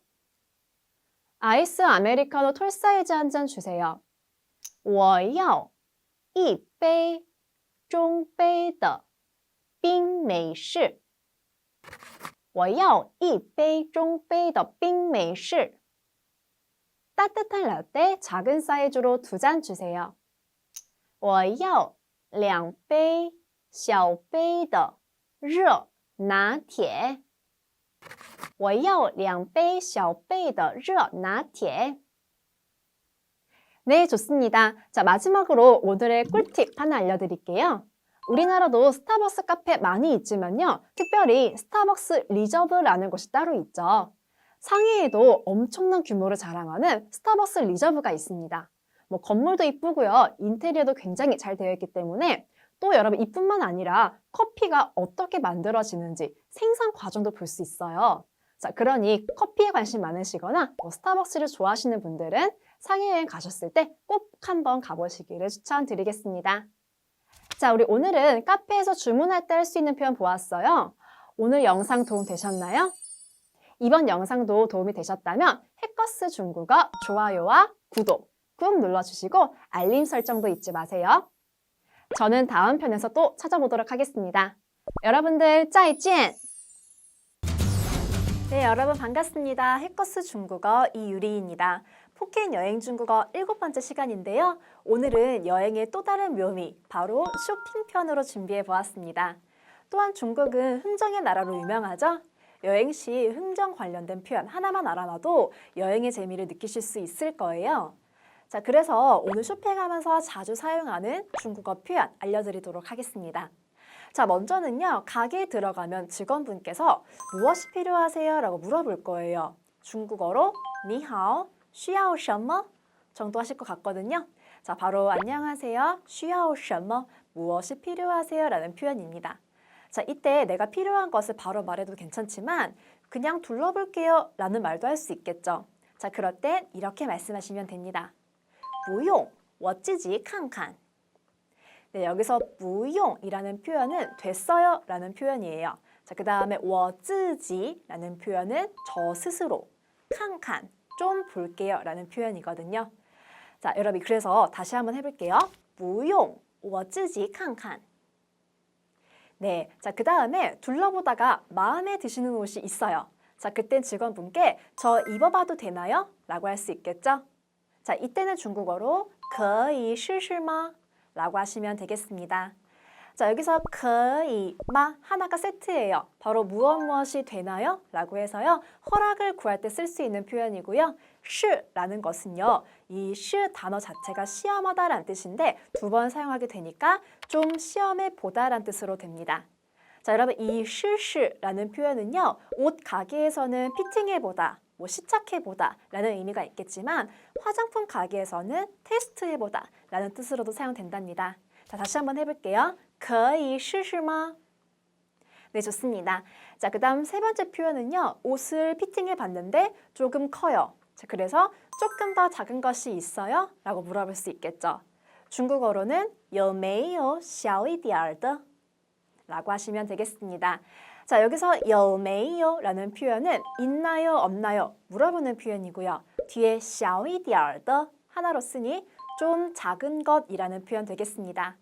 아이스 아메리카노 톨 사이즈 한 잔 주세요. 我要一杯中杯的冰美式. 我要一杯中杯的冰美式. 따뜻한 라떼 작은 사이즈로 2잔 주세요. 我要2杯小杯的热拿铁. 我要2杯小杯的热拿铁. 네, 좋습니다. 자, 마지막으로 오늘의 꿀팁 하나 알려드릴게요. 우리나라도 스타벅스 카페 많이 있지만요. 특별히 스타벅스 리저브라는 곳이 따로 있죠. 상해에도 엄청난 규모를 자랑하는 스타벅스 리저브가 있습니다. 뭐 건물도 이쁘고요. 인테리어도 굉장히 잘 되어 있기 때문에 또 여러분 이뿐만 아니라 커피가 어떻게 만들어지는지 생산 과정도 볼 수 있어요. 자, 그러니 커피에 관심 많으시거나 스타벅스를 좋아하시는 분들은 상해 여행 가셨을 때 꼭 한번 가보시기를 추천드리겠습니다. 자, 우리 오늘은 카페에서 주문할 때 할 수 있는 표현 보았어요. 오늘 영상 도움 되셨나요? 이번 영상도 도움이 되셨다면 해커스 중국어 좋아요와 구독 꾹 눌러주시고 알림 설정도 잊지 마세요. 저는 다음 편에서 또 찾아보도록 하겠습니다. 여러분들 짜이찐! 네, 여러분 반갑습니다. 해커스 중국어 이유리입니다. 포켓 여행 중국어 7번째 시간인데요. 오늘은 여행의 또 다른 묘미, 바로 쇼핑편으로 준비해 보았습니다. 또한 중국은 흥정의 나라로 유명하죠? 여행 시 흥정 관련된 표현 하나만 알아놔도 여행의 재미를 느끼실 수 있을 거예요. 자, 그래서 오늘 쇼핑하면서 자주 사용하는 중국어 표현 알려드리도록 하겠습니다. 자, 먼저는요. 가게에 들어가면 직원분께서 무엇이 필요하세요? 라고 물어볼 거예요. 중국어로 니하오, 需要什么? 정도 하실 것 같거든요. 자, 바로 안녕하세요. 需要什么? 무엇이 필요하세요? 라는 표현입니다. 자, 이때 내가 필요한 것을 바로 말해도 괜찮지만 그냥 둘러볼게요 라는 말도 할 수 있겠죠. 자, 그럴 땐 이렇게 말씀하시면 됩니다. 不用,我自己看看. 네, 여기서 不用이라는 표현은 됐어요 라는 표현이에요. 자, 그 다음에 我自己라는 표현은 저 스스로, 看看, 좀 볼게요 라는 표현이거든요. 자, 여러분 그래서 다시 한번 해볼게요. 不用,我自己看看. 네, 자, 그 다음에 둘러보다가 마음에 드시는 옷이 있어요. 자, 그땐 직원분께 저 입어봐도 되나요? 라고 할 수 있겠죠? 자, 이때는 중국어로 可以试试吗? 라고 하시면 되겠습니다. 자, 여기서 可以吗? 하나가 세트예요. 바로 무엇이 되나요? 라고 해서요. 허락을 구할 때 쓸 수 있는 표현이고요. 시라는 것은요. 이 시 단어 자체가 시험하다라는 뜻인데 2번 사용하게 되니까 좀 시험해 보다라는 뜻으로 됩니다. 자, 여러분 이 시라는 표현은요. 옷 가게에서는 피팅해 보다, 뭐 시착해 보다 라는 의미가 있겠지만 화장품 가게에서는 테스트해 보다 라는 뜻으로도 사용된답니다. 자, 다시 한번 해볼게요. 可以试试吗? 네, 좋습니다. 자, 그 다음 세 번째 표현은요. 옷을 피팅해 봤는데 조금 커요. 자, 그래서 조금 더 작은 것이 있어요? 라고 물어볼 수 있겠죠. 중국어로는 有没有小一点的? 라고 하시면 되겠습니다. 자, 여기서 有没有라는 표현은 있나요, 없나요? 물어보는 표현이고요. 뒤에 小一点的 하나로 쓰니 좀 작은 것이라는 표현 되겠습니다.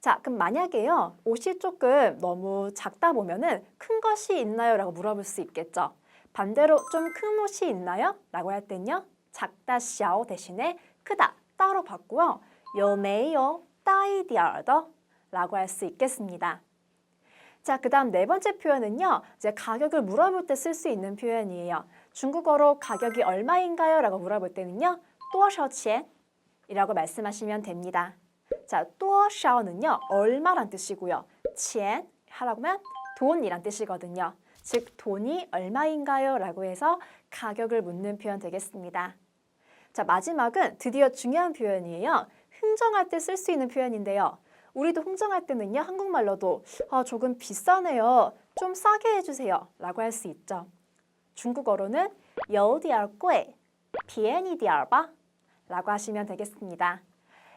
자, 그럼 만약에요. 옷이 조금 너무 작다 보면은 큰 것이 있나요? 라고 물어볼 수 있겠죠. 반대로 좀 큰 옷이 있나요? 라고 할 땐요. 작다, 小 대신에 크다, 따로 바꾸어 有没有大一点的 라고 할 수 있겠습니다. 자, 그 다음 네 번째 표현은요. 이제 가격을 물어볼 때 쓸 수 있는 표현이에요. 중국어로 가격이 얼마인가요? 라고 물어볼 때는요. 多少钱? 이라고 말씀하시면 됩니다. 자, 多少는요. 얼마란 뜻이고요. 钱 하라고 하면 돈이란 뜻이거든요. 즉, 돈이 얼마인가요? 라고 해서 가격을 묻는 표현 되겠습니다. 자, 마지막은 드디어 중요한 표현이에요. 흥정할 때 쓸 수 있는 표현인데요. 우리도 흥정할 때는요. 한국말로도 조금 비싸네요. 좀 싸게 해주세요. 라고 할 수 있죠. 중국어로는 有点贵, 便宜点吧 라고 하시면 되겠습니다.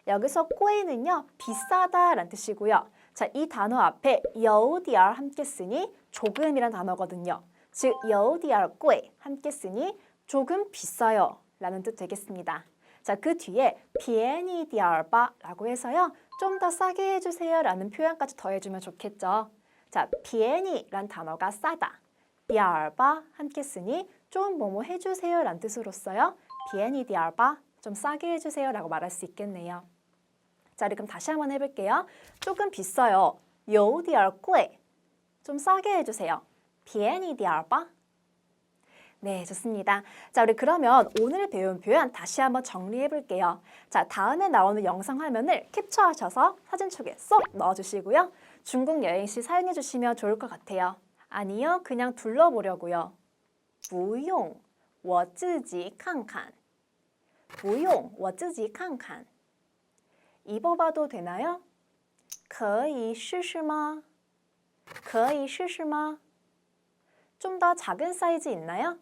여기서 贵는요. 비싸다 라는 뜻이고요. 자, 이 단어 앞에 有点 함께 쓰니 조금이란 단어거든요. 즉, 有点贵 함께 쓰니 조금 비싸요 라는 뜻 되겠습니다. 자, 그 뒤에 便宜点吧 라고 해서요. 좀 더 싸게 해주세요 라는 표현까지 더해주면 좋겠죠. 자, 便宜란 단어가 싸다. 点吧 함께 쓰니 좀 뭐뭐 해주세요 라는 뜻으로 써요. 便宜点吧 좀 싸게 해주세요 라고 말할 수 있겠네요. 자, 그럼 다시 한번 해볼게요. 조금 비싸요. 有点贵. 좀 싸게 해주세요. 便宜点吧. 네, 좋습니다. 자, 우리 그러면 오늘 배운 표현 다시 한번 정리해 볼게요. 자, 다음에 나오는 영상 화면을 캡처하셔서 사진첩에 쏙 넣어주시고요. 중국 여행 시 사용해 주시면 좋을 것 같아요. 아니요, 그냥 둘러보려고요. 不用,我自己看看. 不用,我自己看看. 입어봐도 되나요? 可以试试吗?可以试试吗? 좀 더 작은 사이즈 있나요?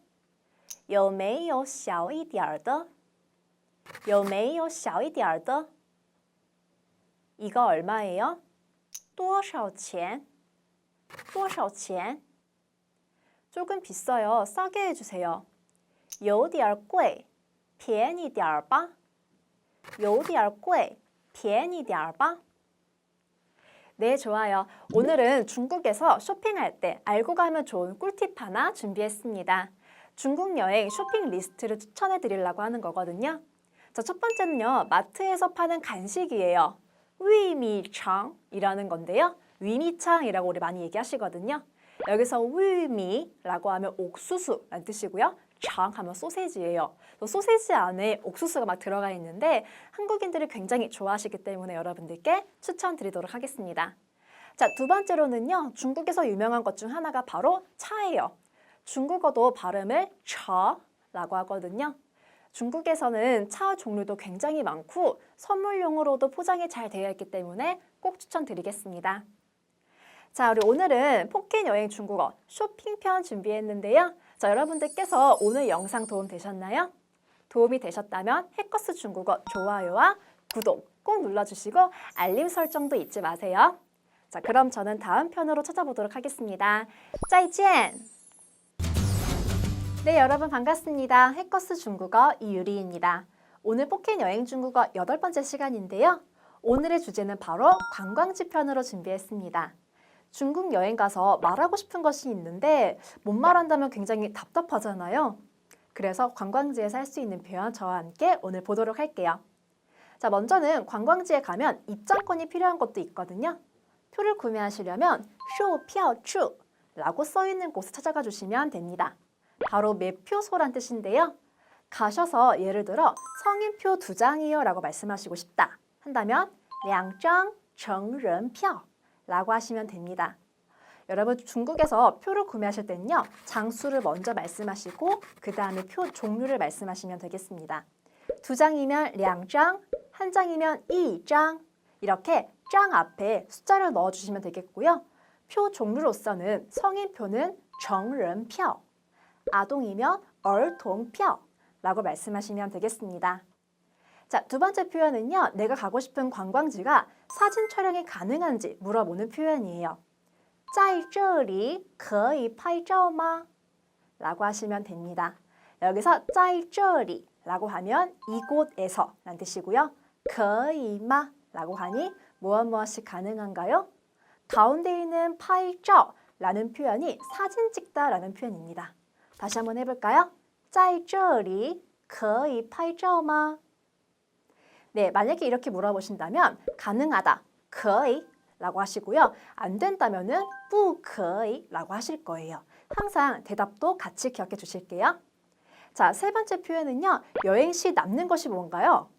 有没有小一点的?有没有小一点的? 이거 얼마예요? 多少钱?多少钱? 조금 비싸요. 싸게 해주세요. 有点贵,便宜点吧?有点贵,便宜点吧? 네, 좋아요. 오늘은 중국에서 쇼핑할 때 알고 가면 좋은 꿀팁 하나 준비했습니다. 중국 여행 쇼핑 리스트를 추천해 드리려고 하는 거거든요. 자, 첫 번째는요. 마트에서 파는 간식이에요. 위미창이라는 건데요. 위미창이라고 우리 많이 얘기하시거든요. 여기서 위미라고 하면 옥수수라는 뜻이고요. 장 하면 소세지예요. 소세지 안에 옥수수가 막 들어가 있는데 한국인들이 굉장히 좋아하시기 때문에 여러분들께 추천드리도록 하겠습니다. 자, 두 번째로는요. 중국에서 유명한 것 중 하나가 바로 차예요. 중국어도 발음을 차라고 하거든요. 중국에서는 차 종류도 굉장히 많고 선물용으로도 포장이 잘 되어 있기 때문에 꼭 추천드리겠습니다. 자, 우리 오늘은 포켓 여행 중국어 쇼핑편 준비했는데요. 자, 여러분들께서 오늘 영상 도움 되셨나요? 도움이 되셨다면 해커스 중국어 좋아요와 구독 꼭 눌러주시고 알림 설정도 잊지 마세요. 자, 그럼 저는 다음 편으로 찾아보도록 하겠습니다. 再见! 네, 여러분 반갑습니다. 해커스 중국어 이유리입니다. 오늘 포켓 여행 중국어 8번째 시간인데요. 오늘의 주제는 바로 관광지 편으로 준비했습니다. 중국 여행 가서 말하고 싶은 것이 있는데 못 말한다면 굉장히 답답하잖아요. 그래서 관광지에서 할 수 있는 표현 저와 함께 오늘 보도록 할게요. 자, 먼저는 관광지에 가면 입장권이 필요한 것도 있거든요. 표를 구매하시려면 쇼票处라고 써있는 곳을 찾아가 주시면 됩니다. 바로 매표소란 뜻인데요. 가셔서 예를 들어 성인표 2장이요 라고 말씀하시고 싶다 한다면 2张成人票라고 하시면 됩니다. 여러분 중국에서 표를 구매하실 때는요. 장수를 먼저 말씀하시고 그 다음에 표 종류를 말씀하시면 되겠습니다. 2장이면 2장, 1장이면 1장 이렇게 장 앞에 숫자를 넣어주시면 되겠고요. 표 종류로서는 성인표는 成人票, 아동이면 儿童票라고 말씀하시면 되겠습니다. 자, 두 번째 표현은요. 내가 가고 싶은 관광지가 사진 촬영이 가능한지 물어보는 표현이에요. 在这里可以拍照吗? 라고 하시면 됩니다. 여기서 在这里라고 하면 이곳에서 라는 뜻이고요. 可以吗? 라고 하니 무엇이 가능한가요? 가운데 있는 拍照라는 표현이 사진 찍다 라는 표현입니다. 다시 한번 해볼까요? 在这里可以拍照吗? 네, 만약에 이렇게 물어보신다면 가능하다, 可以라고 하시고요. 안 된다면은 不可以라고 하실 거예요. 항상 대답도 같이 기억해 주실게요. 자, 세 번째 표현은요. 여행 시 남는 것이 뭔가요?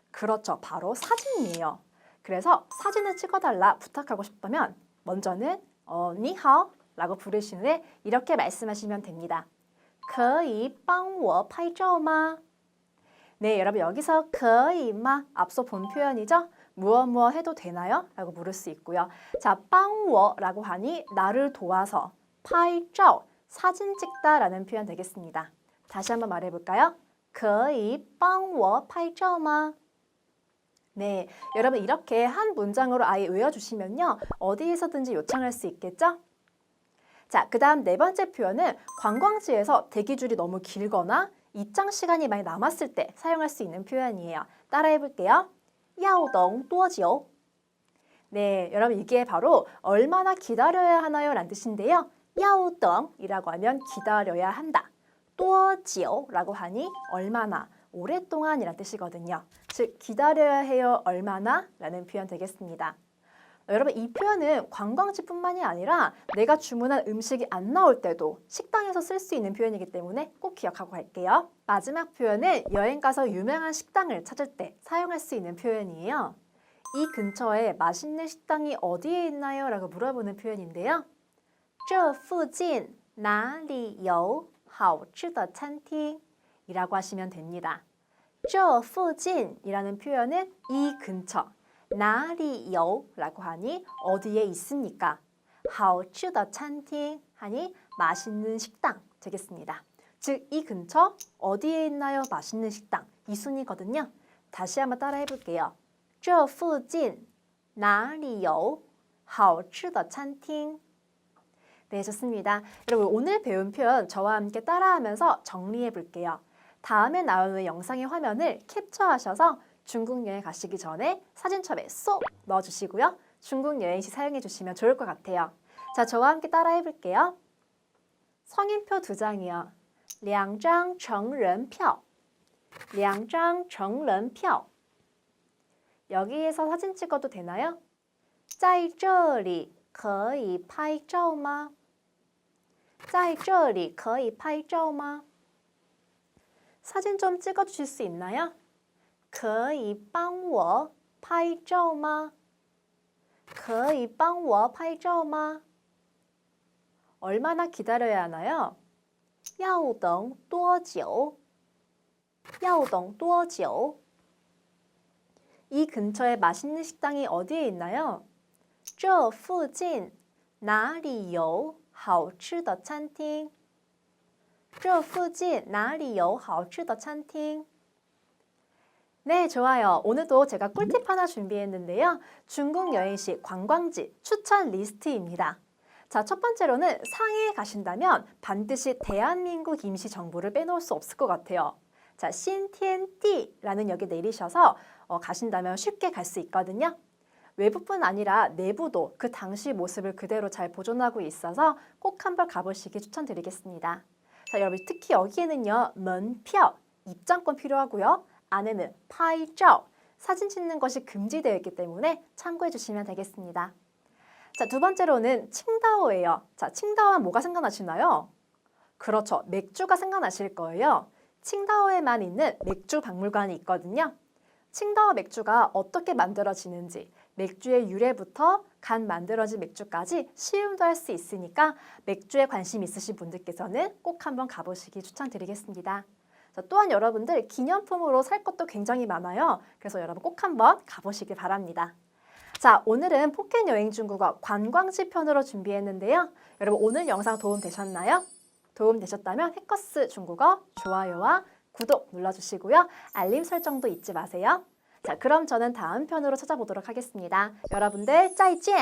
그렇죠. 바로 사진이에요. 그래서 sa진을 찍어달라 부탁하고 싶다면 먼저는 你好라고 부르신 후에 이렇게 말씀하시면 됩니다. 可以帮我拍照吗? 네, 여러분 여기서 可以吗? 앞서 본 표현이죠? 무엇 해도 되나요? 라고 물을 수 있고요. 자, 帮我라고 하니 나를 도와서 拍照, 사진 찍다 라는 표현 되겠습니다. 다시 한번 말해볼까요? 可以帮我拍照吗? 네, 여러분 이렇게 한 문장으로 아예 외워주시면요. 어디에서든지 요청할 수 있겠죠? 자, 그 다음 네 번째 표현은 관광지에서 대기줄이 너무 길거나 입장 시간이 많이 남았을 때 사용할 수 있는 표현이에요. 따라해볼게요. 要等多久? 네, 여러분 이게 바로 얼마나 기다려야 하나요? 라는 뜻인데요. 要等이라고 하면 기다려야 한다. 多久라고 하니 얼마나, 오랫동안 이란 뜻이거든요. 즉 기다려야 해요. 얼마나 라는 표현 되겠습니다. 여러분 이 표현은 관광지뿐만이 아니라 내가 주문한 음식이 안 나올 때도 식당에서 쓸 수 있는 표현이기 때문에 꼭 기억하고 갈게요. 마지막 표현은 여행 가서 유명한 식당을 찾을 때 사용할 수 있는 표현이에요. 이 근처에 맛있는 식당이 어디에 있나요? 라고 물어보는 표현인데요. 这附近哪里有好吃的餐厅? 이라고 하시면 됩니다. 这附近이라는 표현은 이 근처, 哪里有라고 하니 어디에 있습니까? 好吃的餐厅 하니 맛있는 식당 되겠습니다. 즉 이 근처 어디에 있나요? 맛있는 식당 이 순이거든요. 다시 한번 따라 해볼게요. 这附近哪里有好吃的餐厅? 네, 좋습니다. 여러분 오늘 배운 표현 저와 함께 따라하면서 정리해 볼게요. 다음에 나오는 영상의 화면을 캡처하셔서 중국 여행 가시기 전에 사진첩에 쏙 넣어주시고요. 중국 여행 시 사용해 주시면 좋을 것 같아요. 자, 저와 함께 따라해 볼게요. 성인표 2장이요. 2张成人票. 2张成人票. 여기에서 사진 찍어도 되나요? 在这里可以拍照吗? 在这里可以拍照吗? 사진 좀 찍어주실 수 있나요? 可以帮我拍照吗? 可以帮我拍照吗? 얼마나 기다려야 하나요? 要等多久? 要等多久? 이 근처에 맛있는 식당이 어디에 있나요? 这附近哪里有好吃的餐厅? 这附近哪里有好吃的餐厅? 네, 좋아요. 오늘도 제가 꿀팁 하나 준비했는데요. 중국 여행 시 관광지 추천 리스트입니다. 자, 첫 번째로는 상해에 가신다면 반드시 대한민국 임시정부를 빼놓을 수 없을 것 같아요. 자, 신티엔띠라는 역에 내리셔서 가신다면 쉽게 갈 수 있거든요. 외부뿐 아니라 내부도 그 당시 모습을 그대로 잘 보존하고 있어서 꼭 한번 가보시기 추천드리겠습니다. 자, 여러분 특히 여기에는요. 门票, 입장권 필요하고요. 안에는 拍照, 사진 찍는 것이 금지되어 있기 때문에 참고해 주시면 되겠습니다. 자, 두 번째로는 칭다오예요. 자, 칭다오는 뭐가 생각나시나요? 그렇죠. 맥주가 생각나실 거예요. 칭다오에만 있는 맥주 박물관이 있거든요. 칭다오 맥주가 어떻게 만들어지는지, 맥주의 유래부터 간 만들어진 맥주까지 시음도 할 수 있으니까 맥주에 관심 있으신 분들께서는 꼭 한번 가보시기 추천드리겠습니다. 자, 또한 여러분들 기념품으로 살 것도 굉장히 많아요. 그래서 여러분 꼭 한번 가보시길 바랍니다. 자, 오늘은 포켓 여행 중국어 관광지 편으로 준비했는데요. 여러분 오늘 영상 도움 되셨나요? 도움 되셨다면 해커스 중국어 좋아요와 구독 눌러주시고요. 알림 설정도 잊지 마세요. 자, 그럼 저는 다음 편으로 찾아보도록 하겠습니다. 여러분들 짜이찐!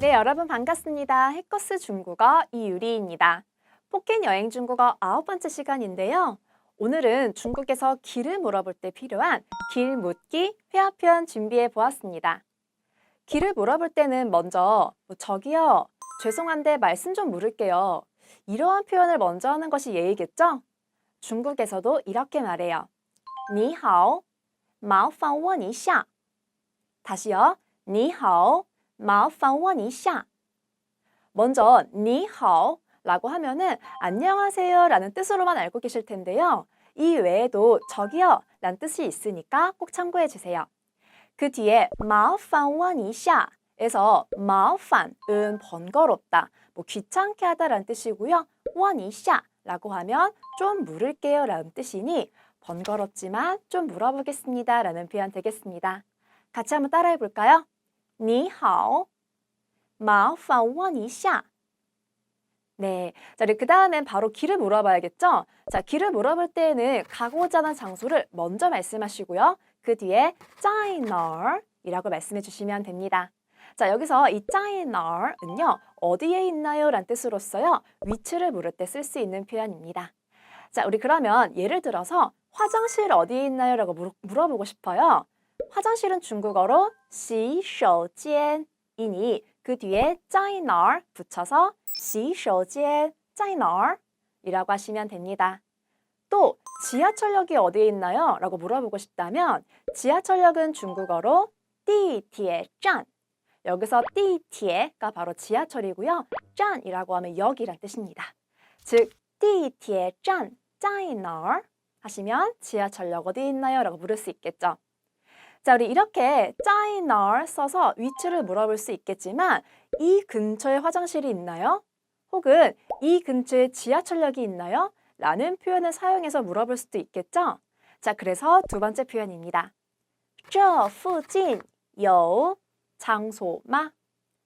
네, 여러분 반갑습니다. 해커스 중국어 이유리입니다. 포켓 여행 중국어 9번째 시간인데요. 오늘은 중국에서 길을 물어볼 때 필요한 길 묻기 회화 표현 준비해 보았습니다. 길을 물어볼 때는 먼저 저기요, 죄송한데 말씀 좀 물을게요. 이러한 표현을 먼저 하는 것이 예의겠죠? 중국에서도 이렇게 말해요. 你好,麻烦问一下. 다시요. 你好,麻烦问一下. 먼저 你好 라고 하면은 안녕하세요 라는 뜻으로만 알고 계실 텐데요. 이 외에도 저기요 라는 뜻이 있으니까 꼭 참고해 주세요. 그 뒤에 麻烦问一下 에서 麻烦은 번거롭다, 귀찮게 하다라는 뜻이고요. 问一下 라고 하면 좀 물을게요 라는 뜻이니 번거롭지만 좀 물어보겠습니다 라는 표현 되겠습니다. 같이 한번 따라해 볼까요? 你好,麻烦问一下. 네, 자, 그 다음엔 바로 길을 물어봐야겠죠? 자, 길을 물어볼 때에는 가고자 하는 장소를 먼저 말씀하시고요. 그 뒤에 在哪儿 이라고 말씀해 주시면 됩니다. 자, 여기서 이 在哪儿은요, 어디에 있나요? 라는 뜻으로써요, 위치를 물을 때 쓸 수 있는 표현입니다. 자, 우리 그러면 예를 들어서 화장실 어디에 있나요? 라고 물어보고 싶어요. 화장실은 중국어로 洗手间이니 그 뒤에 在哪儿 붙여서 洗手间在哪儿 이라고 하시면 됩니다. 또 지하철역이 어디에 있나요? 라고 물어보고 싶다면 지하철역은 중국어로 地铁站. 여기서 地铁가 바로 지하철이고요. 站이라고 하면 역이란 뜻입니다. 즉 地铁站在哪儿 하시면 지하철역 어디에 있나요? 라고 물을 수 있겠죠. 자, 우리 이렇게 在哪儿 써서 위치를 물어볼 수 있겠지만 이 근처에 화장실이 있나요? 혹은 이 근처에 지하철역이 있나요? 라는 표현을 사용해서 물어볼 수도 있겠죠? 자, 그래서 두 번째 표현입니다. 这附近有场所吗?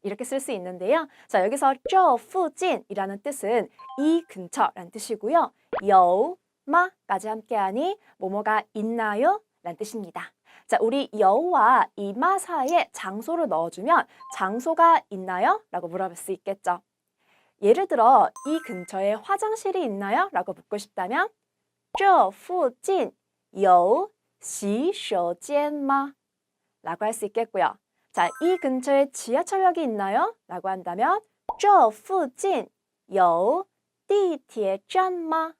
이렇게 쓸 수 있는데요. 자, 여기서 这附近이라는 뜻은 이 근처라는 뜻이고요. 有吗까지 함께하니 뭐뭐가 있나요? 라는 뜻입니다. 자, 우리 여와 이마 사이에 장소를 넣어주면 장소가 있나요? 라고 물어볼 수 있겠죠. 예를 들어 이 근처에 화장실이 있나요? 라고 묻고 싶다면 这附近有洗手间吗? 라고 할 수 있겠고요. 자, 이 근처에 지하철역이 있나요? 라고 한다면 这附近有地铁站吗?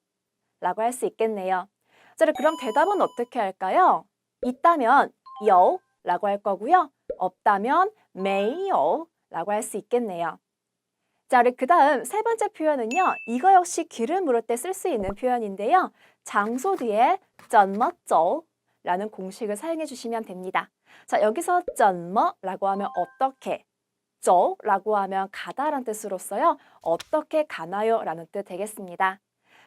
라고 할 수 있겠네요. 자, 그럼 대답은 어떻게 할까요? 있다면 有 라고 할 거고요. 없다면 没有 라고 할 수 있겠네요. 자, 우리 그 다음 세 번째 표현은요. 이거 역시 길을 물을 때 쓸 수 있는 표현인데요. 장소 뒤에 怎么走 라는 공식을 사용해 주시면 됩니다. 자, 여기서 怎么 라고 하면 어떻게, 走 라고 하면 가다라는 뜻으로써요. 어떻게 가나요? 라는 뜻 되겠습니다.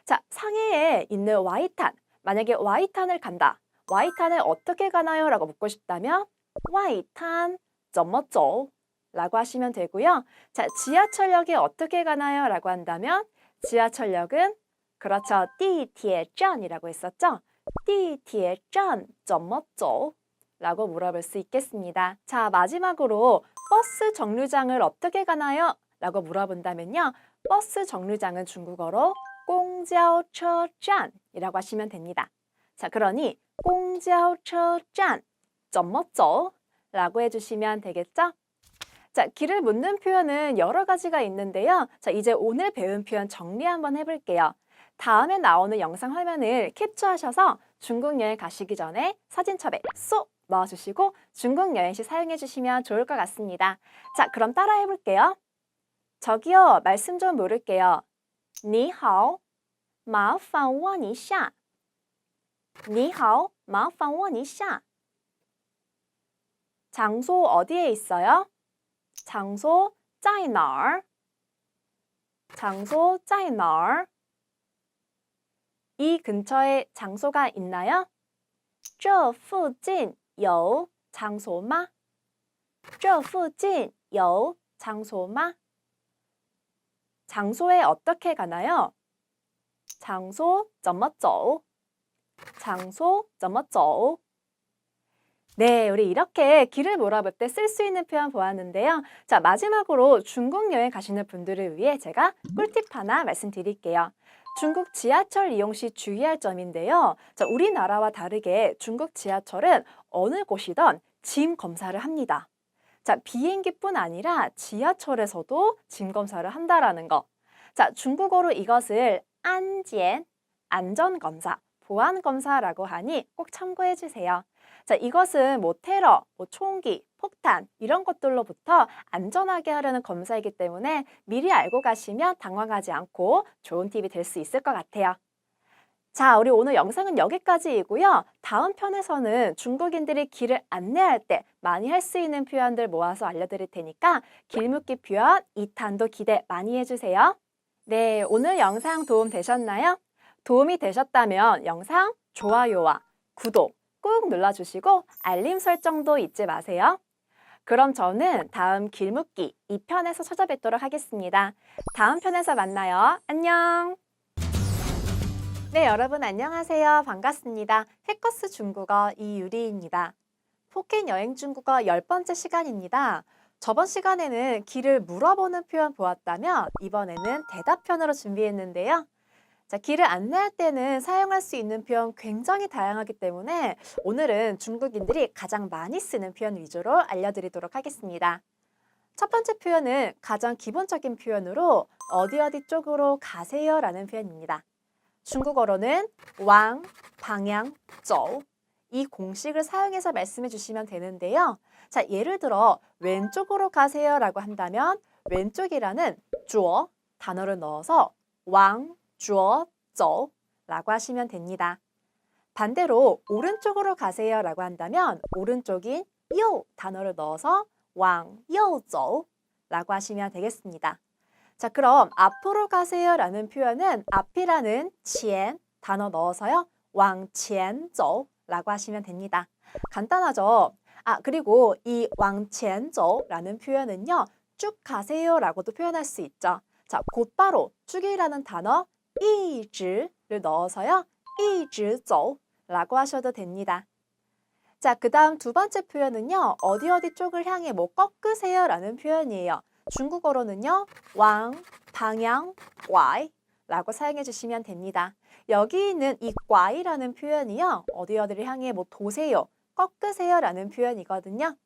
자, 상해에 있는 와이탄, 만약에 와이탄을 간다. 와이탄을 어떻게 가나요? 라고 묻고 싶다면 와이탄 怎么走 라고 하시면 되고요. 자, 지하철역에 어떻게 가나요? 라고 한다면 지하철역은 그렇죠. 地铁站이라고 했었죠. 地铁站怎么走 라고 물어볼 수 있겠습니다. 자, 마지막으로 버스 정류장을 어떻게 가나요? 라고 물어본다면요. 버스 정류장은 중국어로 公交车站이라고 하시면 됩니다. 자, 그러니 公交车站怎么走 라고 해주시면 되겠죠? 자, 길을 묻는 표현은 여러 가지가 있는데요. 자, 이제 오늘 배운 표현 정리 한번 해볼게요. 다음에 나오는 영상 화면을 캡처하셔서 중국 여행 가시기 전에 사진첩에 쏙 넣어주시고 중국 여행 시 사용해 주시면 좋을 것 같습니다. 자, 그럼 따라해 볼게요. 저기요, 말씀 좀 물을게요. 你好,麻烦问一下你好麻烦问一下장소 어디에 있어요? 장소 在哪儿? 장소 在哪儿? 이 근처에 장소가 있나요? 这附近有场所吗?这附近有场所吗? 장소에 어떻게 가나요? 장소 怎么走? 장소 怎么走? 네, 우리 이렇게 길을 물어볼 때 쓸 수 있는 표현 보았는데요. 자, 마지막으로 중국 여행 가시는 분들을 위해 제가 꿀팁 하나 말씀드릴게요. 중국 지하철 이용 시 주의할 점인데요. 자, 우리나라와 다르게 중국 지하철은 어느 곳이든 짐 검사를 합니다. 자, 비행기뿐 아니라 지하철에서도 짐 검사를 한다라는 거. 자, 중국어로 이것을 안检, 안전검사, 보안검사라고 하니 꼭 참고해 주세요. 자, 이것은 뭐 테러, 뭐 총기, 폭탄 이런 것들로부터 안전하게 하려는 검사이기 때문에 미리 알고 가시면 당황하지 않고 좋은 팁이 될 수 있을 것 같아요. 자, 우리 오늘 영상은 여기까지이고요. 다음 편에서는 중국인들이 길을 안내할 때 많이 할 수 있는 표현들 모아서 알려드릴 테니까 길묻기 표현 2탄도 기대 많이 해주세요. 네, 오늘 영상 도움 되셨나요? 도움이 되셨다면 영상 좋아요와 구독 꾹 눌러주시고 알림 설정도 잊지 마세요. 그럼 저는 다음 길묻기 2편에서 찾아뵙도록 하겠습니다. 다음 편에서 만나요. 안녕! 네, 여러분 안녕하세요. 반갑습니다. 해커스 중국어 이유리입니다. 포켓 여행 중국어 10번째 시간입니다. 저번 시간에는 길을 물어보는 표현 보았다면 이번에는 대답편으로 준비했는데요. 자, 길을 안내할 때는 사용할 수 있는 표현 굉장히 다양하기 때문에 오늘은 중국인들이 가장 많이 쓰는 표현 위주로 알려드리도록 하겠습니다. 첫 번째 표현은 가장 기본적인 표현으로 어디 어디 쪽으로 가세요 라는 표현입니다. 중국어로는 왕, 방향, 走 이 공식을 사용해서 말씀해 주시면 되는데요. 자, 예를 들어 왼쪽으로 가세요 라고 한다면 왼쪽이라는 左 단어를 넣어서 왕, 左走 라고 하시면 됩니다. 반대로 오른쪽으로 가세요 라고 한다면 오른쪽인 右 단어를 넣어서 왕, 右走 라고 하시면 되겠습니다. 자, 그럼 앞으로 가세요 라는 표현은 앞이라는 前 단어 넣어서요. 往前走 라고 하시면 됩니다. 간단하죠? 아, 그리고 이 往前走 라는 표현은요. 쭉 가세요 라고도 표현할 수 있죠. 자, 곧바로 쭉이라는 단어 一直를 넣어서요. 一直走 라고 하셔도 됩니다. 자, 그 다음 두 번째 표현은요. 어디 어디 쪽을 향해 뭐 꺾으세요 라는 표현이에요. 중국어로는요. 왕, 방향, 拐 라고 사용해 주시면 됩니다. 여기 있는 이 拐라는 표현이요. 어디 어디를 향해 뭐 도세요, 꺾으세요 라는 표현이거든요.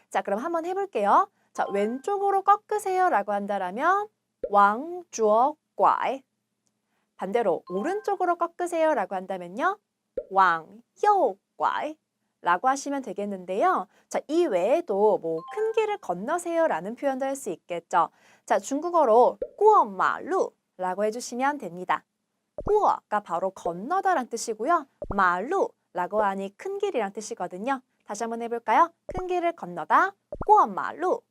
자, 그럼 한번 해볼게요. 자, 왼쪽으로 꺾으세요 라고 한다면 往左拐 반대로 오른쪽으로 꺾으세요 라고 한다면요. 往右拐 라고 하시면 되겠는데요. 자, 이 외에도 뭐 큰 길을 건너세요 라는 표현도 할 수 있겠죠. 자, 중국어로 过马路 라고 해주시면 됩니다. 过가 바로 건너다 란 뜻이고요. 马路 라고 하니 큰 길이란 뜻이거든요. 다시 한번 해볼까요? 큰 길을 건너다 过马路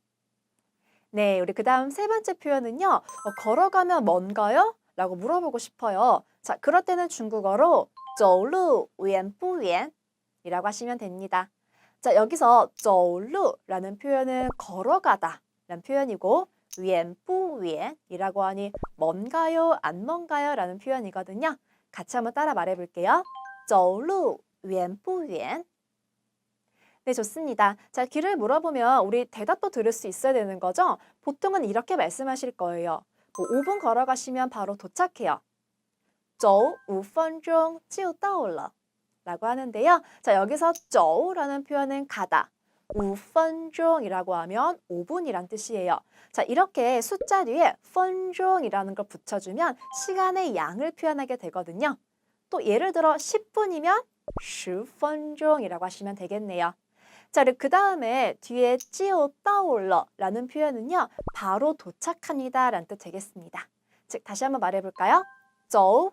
네, 우리 그 다음 세 번째 표현은요. 걸어가면 뭔가요? 라고 물어보고 싶어요. 자, 그럴 때는 중국어로 走路远不远 이라고 하시면 됩니다. 자, 여기서 走路라는 표현은 걸어가다 라는 표현이고 远不远 이라고 하니 먼가요, 안 먼가요 라는 표현이거든요. 같이 한번 따라 말해볼게요. 走路远不远 네, 좋습니다. 자, 길을 물어보면 우리 대답도 들을 수 있어야 되는 거죠? 보통은 이렇게 말씀하실 거예요. 뭐 5분 걸어가시면 바로 도착해요. 走5分钟就到了 라고 하는데요. 자, 여기서 走라는 표현은 가다. 5分钟이라고 하면 5분이란 뜻이에요. 자, 이렇게 숫자 뒤에 分钟이라는 걸 붙여주면 시간의 양을 표현하게 되거든요. 또 예를 들어 10분이면 10分钟이라고 하시면 되겠네요. 자, 그 다음에 뒤에 就到了라는 표현은요. 바로 도착합니다 라는 뜻 되겠습니다. 즉, 다시 한번 말해볼까요? 走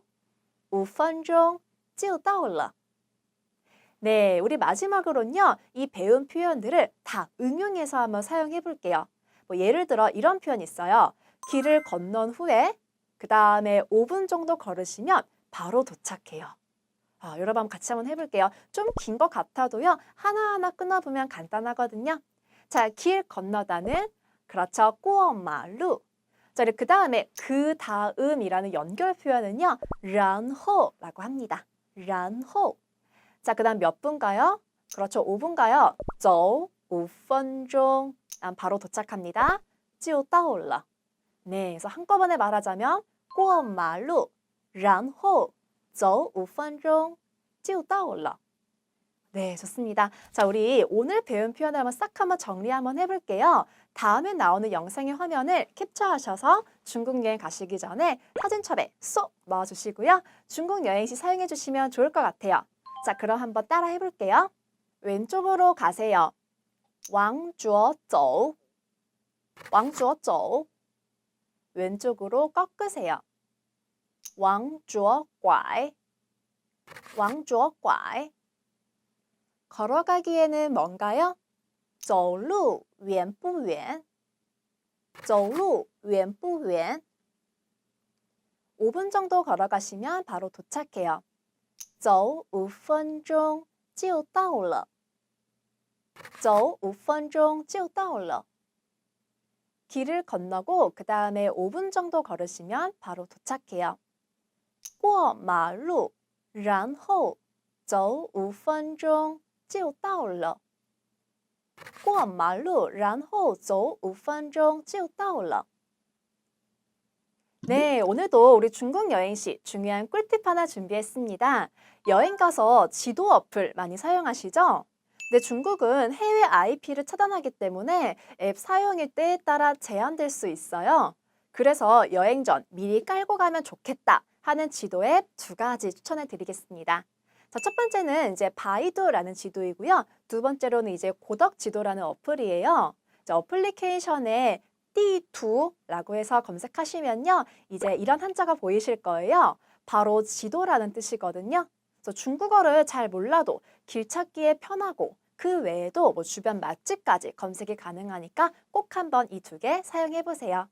5分钟就到了. 네, 우리 마지막으로는요. 이 배운 표현들을 다 응용해서 한번 사용해 볼게요. 뭐 예를 들어 이런 표현 있어요. 길을 건넌 후에 그 다음에 5분 정도 걸으시면 바로 도착해요. 여러분 한번 같이 한번 해볼게요. 좀 긴 것 같아도요. 하나하나 끊어보면 간단하거든요. 자, 길 건너다는 그렇죠. 过马路. 자, 그 다음에 그 다음이라는 연결 표현은요. 然后라고 합니다. 然后. 자, 그 다음 몇 분가요? 그렇죠. 5분가요? 走5分钟. 바로 도착합니다. 就到了. 네, 그래서 한꺼번에 말하자면 过马路然后走5分钟就到了. 네, 좋습니다. 자, 우리 오늘 배운 표현을 한번 정리 한번 해볼게요. 다음에 나오는 영상의 화면을 캡처하셔서 중국 여행 가시기 전에 사진첩에 쏙 넣어주시고요. 중국 여행 시 사용해 주시면 좋을 것 같아요. 자, 그럼 한번 따라 해볼게요. 왼쪽으로 가세요. 往左走. 往左走. 왼쪽으로 꺾으세요. 往左拐. 往左拐. 걸어가기에는 뭔가요? 走路远不远?走路远不远? 5분 정도 걸어가시면 바로 도착해요. 走5分钟就到了.走5分钟就到了. 길을 건너고 그 다음에 5분 정도 걸으시면 바로 도착해요. 过马路然后走5分钟就到了. 过马路然后走5分钟就到了. 네, 오늘도 우리 중국 여행 시 중요한 꿀팁 하나 준비했습니다. 여행 가서 지도 어플 많이 사용하시죠? 근데 중국은 해외 IP를 차단하기 때문에 앱 사용일 때에 따라 제한될 수 있어요. 그래서 여행 전 미리 깔고 가면 좋겠다 하는 지도 앱 2가지 추천해 드리겠습니다. 자, 첫 번째는 이제 바이두라는 지도이고요. 두 번째로는 이제 고덕 지도라는 어플이에요. 자, 어플리케이션에 띠두라고 해서 검색하시면요. 이제 이런 한자가 보이실 거예요. 바로 지도라는 뜻이거든요. 그래서 중국어를 잘 몰라도 길 찾기에 편하고 그 외에도 뭐 주변 맛집까지 검색이 가능하니까 꼭 한번 이 2개 사용해 보세요.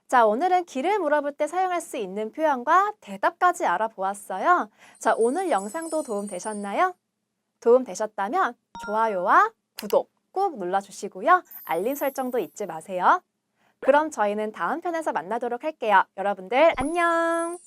자, 오늘은 길을 물어볼 때 사용할 수 있는 표현과 대답까지 알아보았어요. 자, 오늘 영상도 도움 되셨나요? 도움 되셨다면 좋아요와 구독 꼭 눌러주시고요. 알림 설정도 잊지 마세요. 그럼 저희는 다음 편에서 만나도록 할게요. 여러분들 안녕!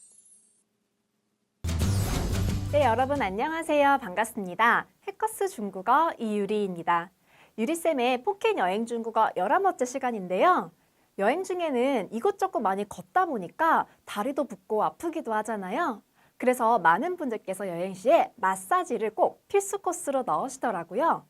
네, 여러분 안녕하세요. 반갑습니다. 해커스 중국어 이유리입니다. 유리쌤의 포켓 여행 중국어 11번째 시간인데요. 여행 중에는 이것저것 많이 걷다 보니까 다리도 붓고 아프기도 하잖아요. 그래서 많은 분들께서 여행 시에 마사지를 꼭 필수 코스로 넣으시더라고요.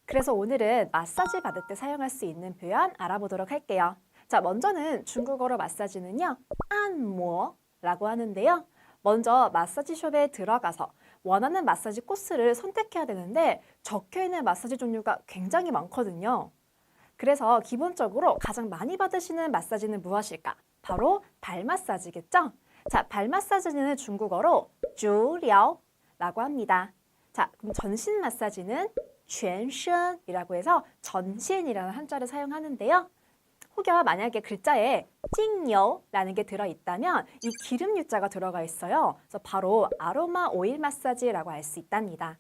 그래서 오늘은 마사지 받을 때 사용할 수 있는 표현 알아보도록 할게요. 자, 먼저는 중국어로 마사지는요. 안모라고 하는데요. 먼저 마사지숍에 들어가서 원하는 마사지 코스를 선택해야 되는데 적혀있는 마사지 종류가 굉장히 많거든요. 그래서 기본적으로 가장 많이 받으시는 마사지는 무엇일까? 바로 발 마사지겠죠? 자, 발 마사지는 중국어로 주려라고 합니다. 자, 그럼 전신 마사지는 全身이라고 해서 전신이라는 한자를 사용하는데요. 혹여 만약에 글자에 찡여라는 게 들어있다면 이 기름 유자가 들어가 있어요. 그래서 바로 아로마 오일 마사지라고 할 수 있답니다.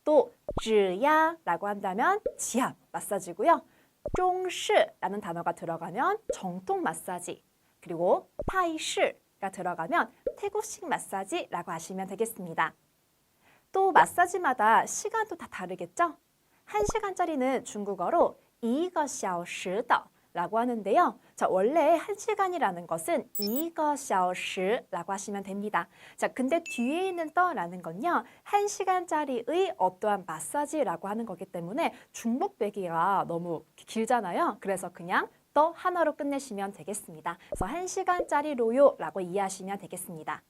또 즈야라고 한다면 지압 마사지고요. 중시라는 단어가 들어가면 정통 마사지, 그리고 타이시가 들어가면 태국식 마사지라고 하시면 되겠습니다. 또 마사지마다 시간도 다 다르겠죠? 1시간짜리는 중국어로 1个小时的라고 하는데요. 자, 원래 1시간이라는 것은 1个小时라고 하시면 됩니다. 자, 근데 뒤에 있는 떠라는 건요. 1시간짜리의 어떠한 마사지라고 하는 거기 때문에 중복되기가 너무 길잖아요. 그래서 그냥 떠 하나로 끝내시면 되겠습니다. 그래서 1시간짜리로요라고 이해하시면 되겠습니다.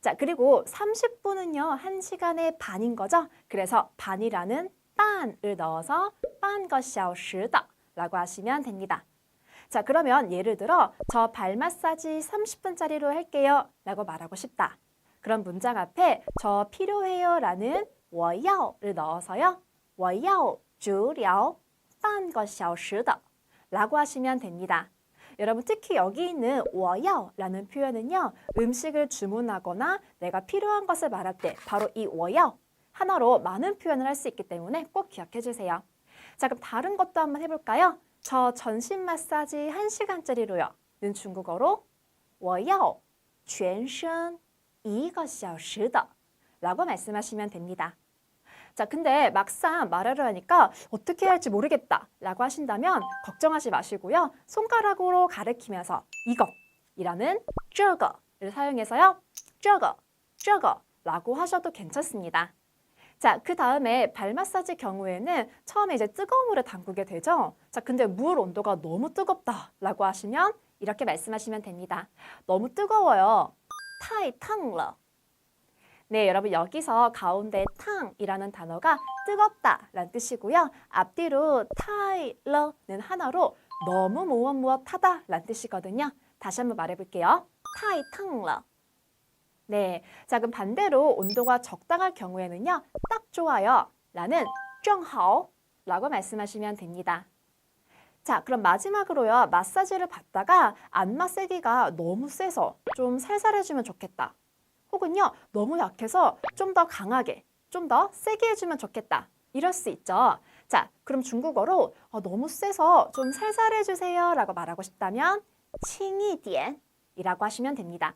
자, 그리고 30분은요. 1시간의 반인 거죠. 그래서 반이라는 반을 넣어서 半个小时的라고 하시면 됩니다. 자, 그러면 예를 들어 저 발 마사지 30분짜리로 할게요 라고 말하고 싶다. 그럼 문장 앞에 저 필요해요 라는 我要를 넣어서요. 我要足疗半个小时的 라고 하시면 됩니다. 여러분 특히 여기 있는 我要라는 표현은요. 음식을 주문하거나 내가 필요한 것을 말할 때 바로 이 我要 하나로 많은 표현을 할 수 있기 때문에 꼭 기억해 주세요. 자, 그럼 다른 것도 한번 해볼까요? 저 전신 마사지 1시간짜리로요. 는 중국어로 我要全身一个小时的 라고 말씀하시면 됩니다. 자, 근데 막상 말하려 하니까 어떻게 해야 할지 모르겠다 라고 하신다면 걱정하지 마시고요. 손가락으로 가리키면서 이것이라는 这个를 사용해서요. 这个라고 하셔도 괜찮습니다. 자, 그 다음에 발 마사지 경우에는 처음에 이제 뜨거운 물에 담그게 되죠. 자, 근데 물 온도가 너무 뜨겁다라고 하시면 이렇게 말씀하시면 됩니다. 너무 뜨거워요. 太烫了. 네, 여러분 여기서 가운데 탕이라는 단어가 뜨겁다라는 뜻이고요. 앞뒤로 太了는 하나로 너무 무엇하다라는 뜻이거든요. 다시 한번 말해볼게요. 太烫了. 네, 자 그럼 반대로 온도가 적당할 경우에는요. 딱 좋아요 라는 正好라고 말씀하시면 됩니다. 자, 그럼 마지막으로요. 마사지를 받다가 안마 세기가 너무 세서 좀 살살해주면 좋겠다. 혹은요. 너무 약해서 좀 더 강하게, 좀 더 세게 해주면 좋겠다. 이럴 수 있죠. 자, 그럼 중국어로 너무 세서 좀 살살해주세요 라고 말하고 싶다면 轻一点 이라고 하시면 됩니다.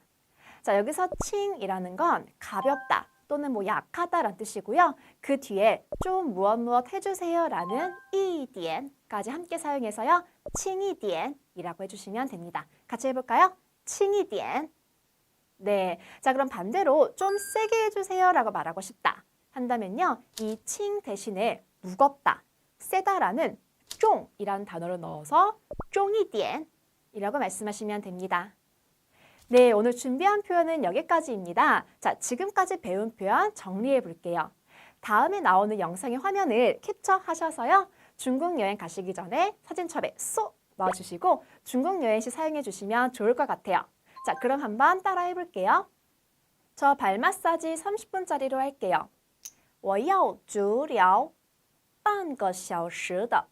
자, 여기서 轻이라는 건 가볍다 또는 뭐 약하다라는 뜻이고요. 그 뒤에 좀 무엇 해주세요 라는 一点까지 함께 사용해서요. 轻一点이라고 해주시면 됩니다. 같이 해볼까요? 轻一点. 네, 자 그럼 반대로 좀 세게 해주세요 라고 말하고 싶다 한다면요. 이 轻 대신에 무겁다, 세다라는 重이라는 단어를 넣어서 重一点이라고 말씀하시면 됩니다. 네, 오늘 준비한 표현은 여기까지입니다. 자, 지금까지 배운 표현 정리해 볼게요. 다음에 나오는 영상의 화면을 캡처하셔서요. 중국 여행 가시기 전에 사진첩에 쏙 넣어주시고 중국 여행 시 사용해 주시면 좋을 것 같아요. 자, 그럼 한번 따라해 볼게요. 저 발 마사지 30분짜리로 할게요. 我要足疗半个小时的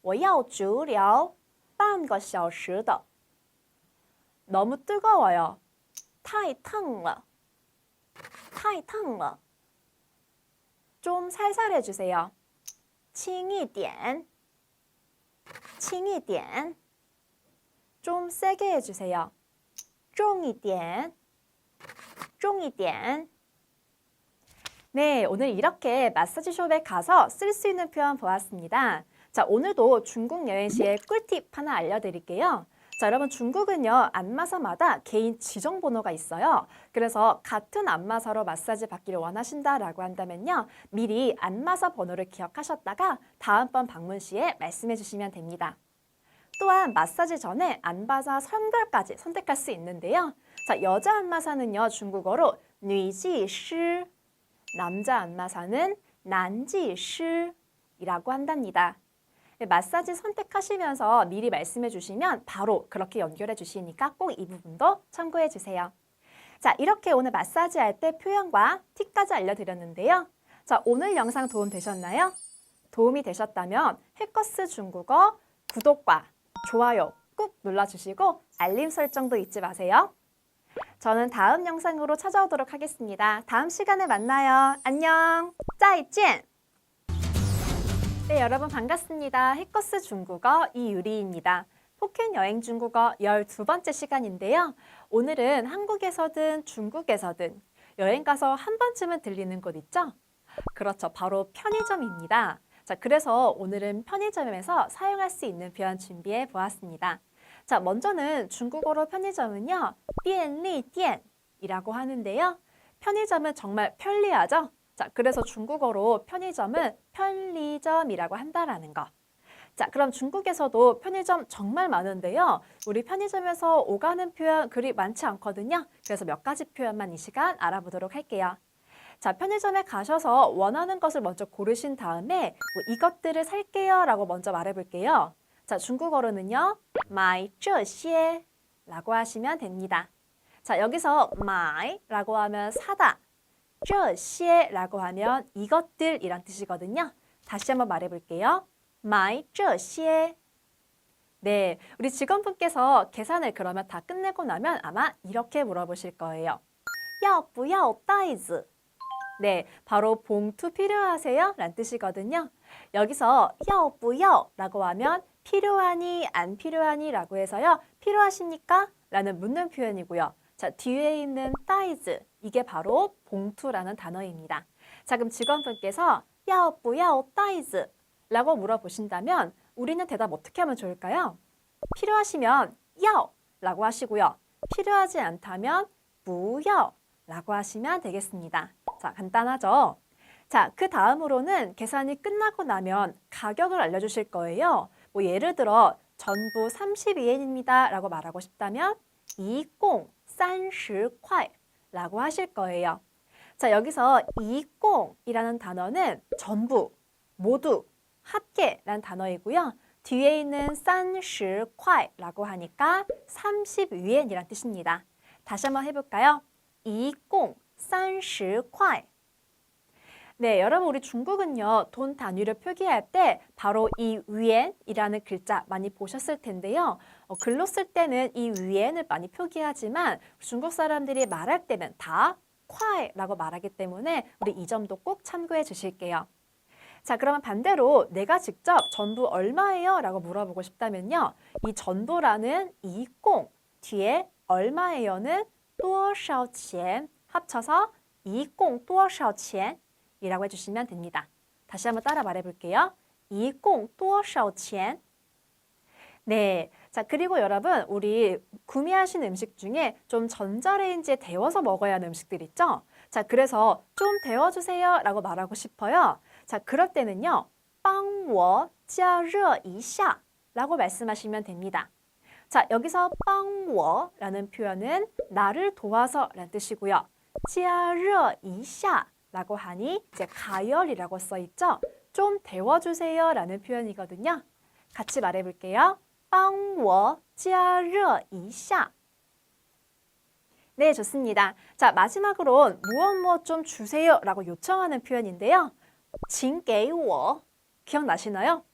我要足疗半个小时的 너무 뜨거워요. 太烫了太烫了 좀 살살해 주세요. 轻一点轻一点 좀 세게 해주세요. 重一点重一点 네, 오늘 이렇게 마사지 숍에 가서 쓸 수 있는 표현 보았습니다. 자, 오늘도 중국 여행 시의 꿀팁 하나 알려드릴게요. 자, 여러분 중국은요. 안마사마다 개인 지정번호가 있어요. 그래서 같은 안마사로 마사지 받기를 원하신다라고 한다면요. 미리 안마사 번호를 기억하셨다가 다음번 방문 시에 말씀해 주시면 됩니다. 또한 마사지 전에 안마사 성별까지 선택할 수 있는데요. 자, 여자 안마사는요. 중국어로 女技师, 남자 안마사는 男技师이라고 한답니다. 마사지 선택하시면서 미리 말씀해 주시면 바로 그렇게 연결해 주시니까 꼭 이 부분도 참고해 주세요. 자, 이렇게 오늘 마사지 할 때 표현과 팁까지 알려드렸는데요. 자, 오늘 영상 도움 되셨나요? 도움이 되셨다면 해커스 중국어 구독과 좋아요 꾹 눌러주시고 알림 설정도 잊지 마세요. 저는 다음 영상으로 찾아오도록 하겠습니다. 다음 시간에 만나요. 안녕! 再见! 네, 여러분 반갑습니다. 해커스 중국어 이유리입니다. 포켓 여행 중국어 12번째 시간인데요. 오늘은 한국에서든 중국에서든 여행 가서 한 번쯤은 들리는 곳 있죠? 그렇죠. 바로 편의점입니다. 자, 그래서 오늘은 편의점에서 사용할 수 있는 표현 준비해 보았습니다. 자, 먼저는 중국어로 편의점은요. 便利店이라고 하는데요. 편의점은 정말 편리하죠? 자, 그래서 중국어로 편의점은 편리점이라고 한다라는 거. 자, 그럼 중국에서도 편의점 정말 많은데요. 우리 편의점에서 오가는 표현 그리 많지 않거든요. 그래서 몇 가지 표현만 이 시간 알아보도록 할게요. 자, 편의점에 가셔서 원하는 것을 먼저 고르신 다음에 뭐 이것들을 살게요 라고 먼저 말해볼게요. 자, 중국어로는요. 买这些 라고 하시면 됩니다. 자, 자, 여기서 买라고 하면 사다, 这些라고 하면 이것들이란 뜻이거든요. 다시 한번 말해볼게요. 买这些. 네, 우리 직원분께서 계산을 그러면 다 끝내고 나면 아마 이렇게 물어보실 거예요. 要不要袋子? 네, 바로 봉투 필요하세요? 라는 뜻이거든요. 여기서 要不要라고 하면 필요하니 안 필요하니 라고 해서요. 필요하십니까? 라는 묻는 표현이고요. 자, 뒤에 있는 袋子, 이게 바로 봉투라는 단어입니다. 자, 그럼 직원분께서 要不要袋子? 라고 물어보신다면 우리는 대답 어떻게 하면 좋을까요? 필요하시면 要 라고 하시고요. 필요하지 않다면 不要 라고 하시면 되겠습니다. 자, 간단하죠? 자, 그 다음으로는 계산이 끝나고 나면 가격을 알려주실 거예요. 뭐 예를 들어 전부 32엔입니다 라고 말하고 싶다면 一共 30块 라고 하실 거예요. 자, 여기서 一共이라는 단어는 전부, 모두, 합계라는 단어이고요. 뒤에 있는 30块 라고 하니까 30위엔이란 뜻입니다. 다시 한번 해볼까요? 一共 30块. 네, 여러분 우리 중국은요. 돈 단위를 표기할 때 바로 이 위엔이라는 글자 많이 보셨을 텐데요. 글로 쓸 때는 이 위엔을 많이 표기하지만 중국 사람들이 말할 때는 다 콰이라고 말하기 때문에 우리 이 점도 꼭 참고해 주실게요. 자, 그러면 반대로 내가 직접 전부 얼마예요? 라고 물어보고 싶다면요. 이 전부라는 이공 뒤에 얼마예요는 多少钱 합쳐서 이공 多少钱 이라고 해주시면 됩니다. 다시 한번 따라 말해볼게요. 이공 多少钱 네, 자 그리고 여러분 우리 구매하신 음식 중에 좀 전자레인지에 데워서 먹어야 하는 음식들 있죠? 자 그래서 좀 데워주세요 라고 말하고 싶어요. 자 그럴 때는요. 帮我加热一下 라고 말씀하시면 됩니다. 자 여기서 帮我라는 표현은 나를 도와서 라는 뜻이고요. 加热一下 라고 하니 이제 가열이라고 써있죠? 좀 데워주세요 라는 표현이거든요. 같이 말해볼게요. 帮我加热一下 네, 좋습니다. 자, 마지막으로 무엇 좀 주세요 라고 요청하는 표현인데요. 请给我 기억나시나요?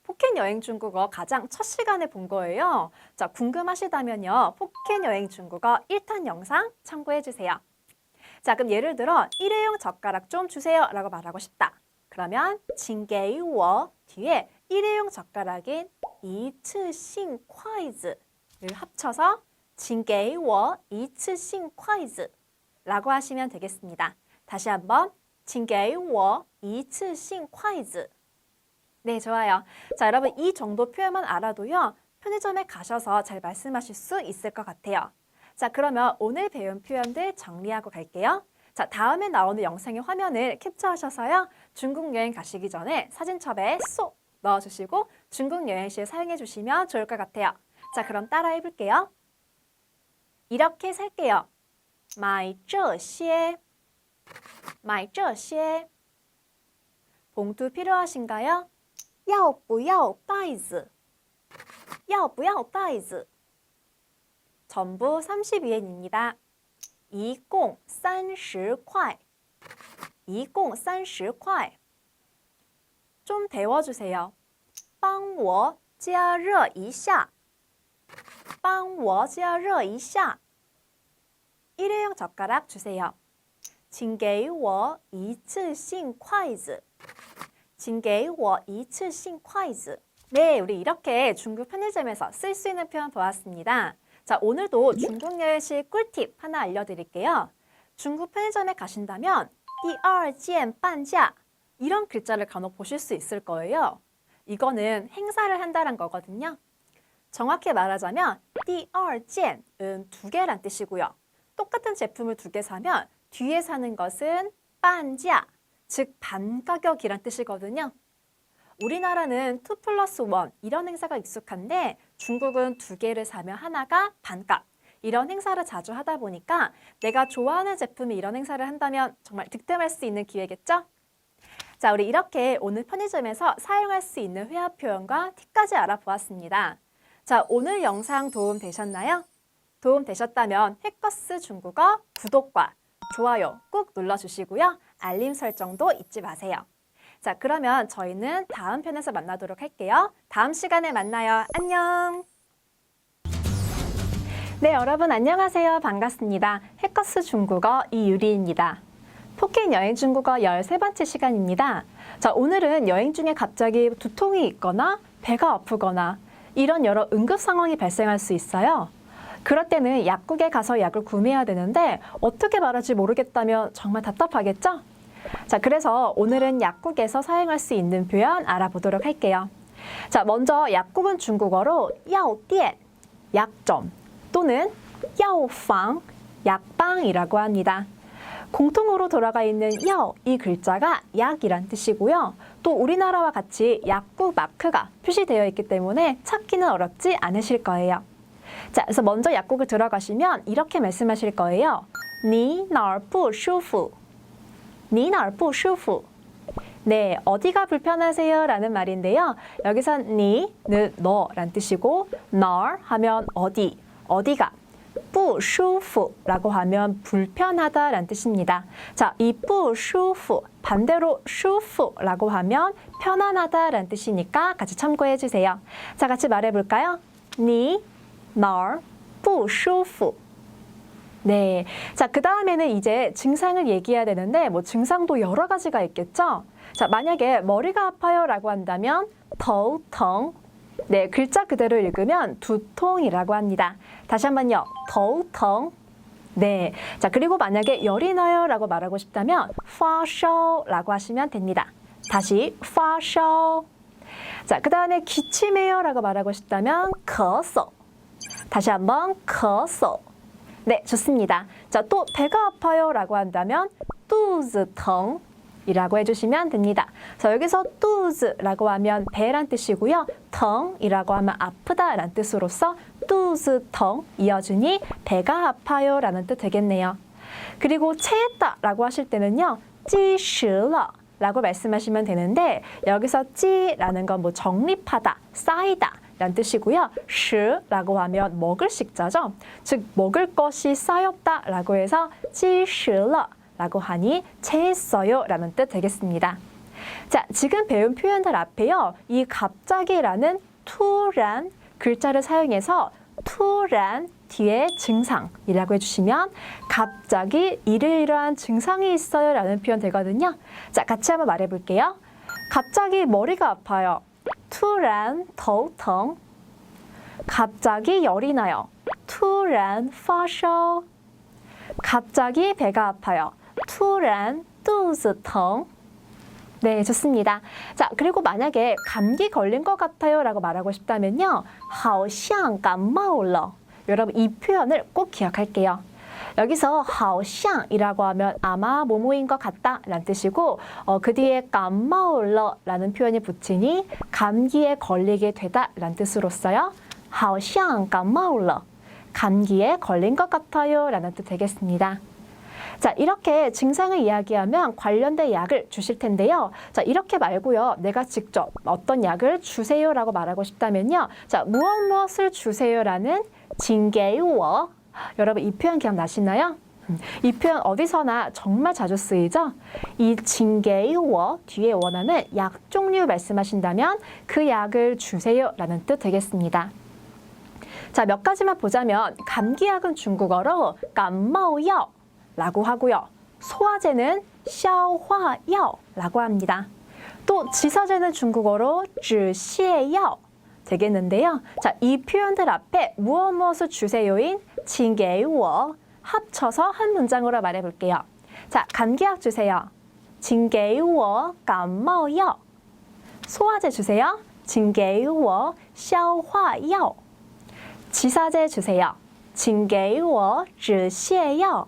포켓 여행 중국어 가장 첫 시간에 본 거예요. 자, 궁금하시다면요. 포켓 여행 중국어 1탄 영상 참고해 주세요. 자, 그럼 예를 들어 일회용 젓가락 좀 주세요 라고 말하고 싶다. 그러면 请给我 뒤에 일회용 젓가락인 一次性筷子를 합쳐서 请给我一次性筷子 라고 하시면 되겠습니다. 다시 한번 请给我一次性筷子 네, 좋아요. 자, 여러분 이 정도 표현만 알아도요. 편의점에 가셔서 잘 말씀하실 수 있을 것 같아요. 자, 그러면 오늘 배운 표현들 정리하고 갈게요. 자, 다음에 나오는 영상의 화면을 캡처하셔서요. 중국 여행 가시기 전에 사진첩에 쏙 넣어주시고 중국 여행 시에 사용해 주시면 좋을 것 같아요. 자, 그럼 따라해 볼게요. 이렇게 살게요. 买这些买这些 봉투 필요하신가요? 要不要袋子要不要袋子 전부 30위엔입니다. 一共30块一共30块 좀 데워주세요. 帮我加热一下帮我加热一下 일회용 젓가락 주세요. 请给我一次性筷子请给我一次性筷子 네, 우리 이렇게 중국 편의점에서 쓸 수 있는 표현 보았습니다. 자, 오늘도 중국 여행 시 꿀팁 하나 알려드릴게요. 중국 편의점에 가신다면 第二件半价 이런 글자를 간혹 보실 수 있을 거예요. 이거는 행사를 한다는 거거든요. 정확히 말하자면 第二件은 두 개란 뜻이고요. 똑같은 제품을 두 개 사면 뒤에 사는 것은 半价 즉 반가격이란 뜻이거든요. 우리나라는 2+1 이런 행사가 익숙한데 중국은 두 개를 사면 하나가 반값 이런 행사를 자주 하다 보니까 내가 좋아하는 제품이 이런 행사를 한다면 정말 득템할 수 있는 기회겠죠? 자, 우리 이렇게 오늘 편의점에서 사용할 수 있는 회화 표현과 팁까지 알아보았습니다. 자, 오늘 영상 도움 되셨나요? 도움 되셨다면 해커스 중국어 구독과 좋아요 꾹 눌러주시고요. 알림 설정도 잊지 마세요. 자, 그러면 저희는 다음 편에서 만나도록 할게요. 다음 시간에 만나요. 안녕! 네, 여러분 안녕하세요. 반갑습니다. 해커스 중국어 이유리입니다. 포켓 여행 중국어 13번째 시간입니다. 자, 오늘은 여행 중에 갑자기 두통이 있거나 배가 아프거나 이런 여러 응급 상황이 발생할 수 있어요. 그럴 때는 약국에 가서 약을 구매해야 되는데 어떻게 말할지 모르겠다면 정말 답답하겠죠? 자, 그래서 오늘은 약국에서 사용할 수 있는 표현 알아보도록 할게요. 자, 먼저 약국은 중국어로 药店, 약점 또는 药房, 약방이라고 합니다. 공통어로 돌아가 있는 药, 이 글자가 약이란 뜻이고요. 또 우리나라와 같이 약국 마크가 표시되어 있기 때문에 찾기는 어렵지 않으실 거예요. 자, 그래서 먼저 약국을 들어가시면 이렇게 말씀하실 거예요. 你哪儿不舒服? 你哪儿不舒服? 네, 어디가 불편하세요? 라는 말인데요. 여기서 你는 너란 뜻이고 哪儿 하면 어디, 어디가 不舒服라고 하면 불편하다 라는 뜻입니다. 자, 이 不舒服 반대로 舒服라고 하면 편안하다 라는 뜻이니까 같이 참고해 주세요. 자, 같이 말해 볼까요? 你哪儿不舒服? 네. 자, 그 다음에는 이제 증상을 얘기해야 되는데 뭐 증상도 여러 가지가 있겠죠? 자, 만약에 머리가 아파요 라고 한다면 头疼. 네, 글자 그대로 읽으면 두통이라고 합니다. 다시 한번요. 头疼. 네. 자, 그리고 만약에 열이 나요 라고 말하고 싶다면 发烧라고 하시면 됩니다. 다시 发烧. 자, 그 다음에 기침해요 라고 말하고 싶다면 咳嗽. 다시 한번 咳嗽. 네, 좋습니다. 자, 또 배가 아파요 라고 한다면 肚子疼 이라고 해주시면 됩니다. 자, 여기서 肚子라고 하면 배란 뜻이고요. 疼 이라고 하면 아프다 라는 뜻으로서 肚子疼 이어주니 배가 아파요 라는 뜻 되겠네요. 그리고 체했다 라고 하실 때는요. 积食了 라고 말씀하시면 되는데 여기서 积라는 건 뭐 정립하다, 쌓이다 라는 뜻이고요. 食라고 하면 먹을 식자죠. 즉 먹을 것이 쌓였다 라고 해서 积食了 라고 하니 체했어요 라는 뜻 되겠습니다. 자, 지금 배운 표현들 앞에요. 이 갑자기라는 突然 글자를 사용해서 突然 뒤에 증상이라고 해주시면 갑자기 이러이러한 증상이 있어요 라는 표현 되거든요. 자, 같이 한번 말해볼게요. 갑자기 머리가 아파요. 突然头疼. 갑자기 열이 나요. 突然发烧. 갑자기 배가 아파요. 突然肚子疼. 네, 좋습니다. 자, 그리고 만약에 감기 걸린 것 같아요 라고 말하고 싶다면요. 好像感冒了. 여러분 이 표현을 꼭 기억할게요. 여기서 好像이라고 하면 아마 뭐뭐인 것 같다 라는 뜻이고 그 뒤에 感冒了 라는 표현이 붙이니 감기에 걸리게 되다 라는 뜻으로써요. 好像感冒了. 감기에 걸린 것 같아요 라는 뜻 되겠습니다. 자, 이렇게 증상을 이야기하면 관련된 약을 주실 텐데요. 자, 이렇게 말고요. 내가 직접 어떤 약을 주세요 라고 말하고 싶다면요. 자, 무엇을 주세요라는 请给我. 여러분 이 표현 기억나시나요? 이 표현 어디서나 정말 자주 쓰이죠? 이 请给我 뒤에 원하는 약 종류 말씀하신다면 그 약을 주세요 라는 뜻 되겠습니다. 자, 몇 가지만 보자면 감기약은 중국어로 感冒药 라고 하고요. 소화제는 消化药 라고 합니다. 또 지사제는 중국어로 止泻药 되겠는데요. 자, 이 표현들 앞에 무엇을 주세요인 请给我 합쳐서 한 문장으로 말해볼게요. 자, 감기약 주세요. 请给我感冒药. 소화제 주세요. 请给我消化药. 지사제 주세요. 请给我止泻药.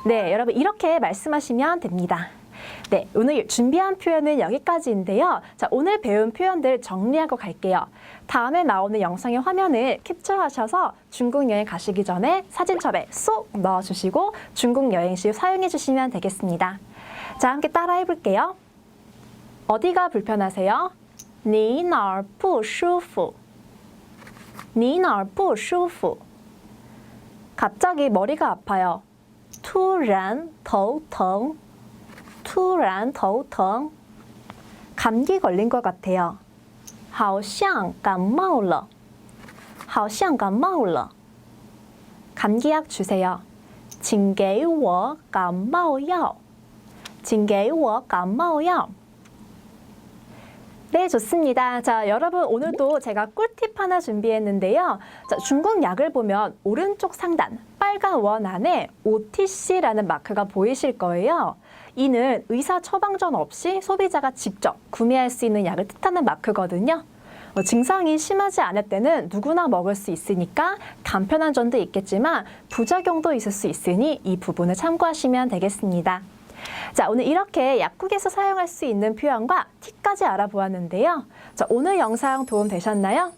네, 여러분 이렇게 말씀하시면 됩니다. 네, 오늘 준비한 표현은 여기까지인데요. 자, 오늘 배운 표현들 정리하고 갈게요. 다음에 나오는 영상의 화면을 캡처하셔서 중국 여행 가시기 전에 사진첩에 쏙 넣어주시고 중국 여행 시 사용해 주시면 되겠습니다. 자, 함께 따라해 볼게요. 어디가 불편하세요? 你哪儿不舒服? 你哪儿不舒服? 갑자기 머리가 아파요. 突然头疼突然头疼 감기 걸린 것 같아요. 好像感冒了好像感冒了 감기약 주세요. 请给我感冒药请给我感冒药 네, 좋습니다. 자, 여러분 오늘도 제가 꿀팁 하나 준비했는데요. 자, 중국 약을 보면 오른쪽 상단 빨간 원 안에 OTC라는 마크가 보이실 거예요. 이는 의사 처방전 없이 소비자가 직접 구매할 수 있는 약을 뜻하는 마크거든요. 증상이 심하지 않을 때는 누구나 먹을 수 있으니까 간편한 점도 있겠지만 부작용도 있을 수 있으니 이 부분을 참고하시면 되겠습니다. 자, 오늘 이렇게 약국에서 사용할 수 있는 표현과 팁까지 알아보았는데요. 자, 오늘 영상 도움 되셨나요?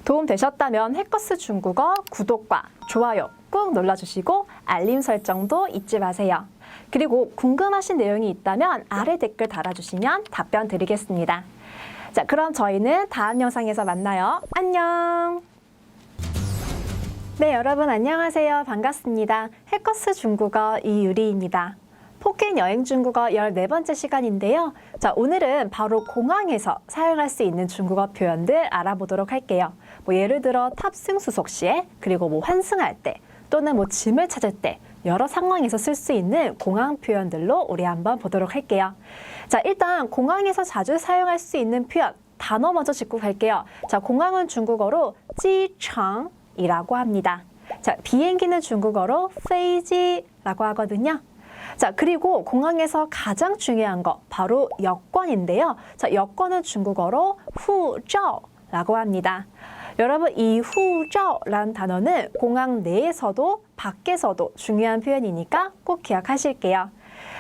도움 되셨다면 해커스 중국어 구독과 좋아요 꾹 눌러주시고 알림 설정도 잊지 마세요. 그리고 궁금하신 내용이 있다면 아래 댓글 달아주시면 답변 드리겠습니다. 자, 그럼 저희는 다음 영상에서 만나요. 안녕! 네, 여러분 안녕하세요. 반갑습니다. 해커스 중국어 이유리입니다. 포켓 여행 중국어 14번째 시간인데요. 자, 오늘은 바로 공항에서 사용할 수 있는 중국어 표현들 알아보도록 할게요. 예를 들어 탑승 수속 시에, 그리고 환승할 때, 또는 짐을 찾을 때 여러 상황에서 쓸 수 있는 공항 표현들로 우리 한번 보도록 할게요. 자, 일단 공항에서 자주 사용할 수 있는 표현, 단어 먼저 짚고 갈게요. 자, 공항은 중국어로 지창이라고 합니다. 자, 비행기는 중국어로 페이지라고 하거든요. 자, 그리고 공항에서 가장 중요한 거 바로 여권인데요. 자, 여권은 중국어로 후자오라고 합니다. 여러분, 이 후자오라는 단어는 공항 내에서도 밖에서도 중요한 표현이니까 꼭 기억하실게요.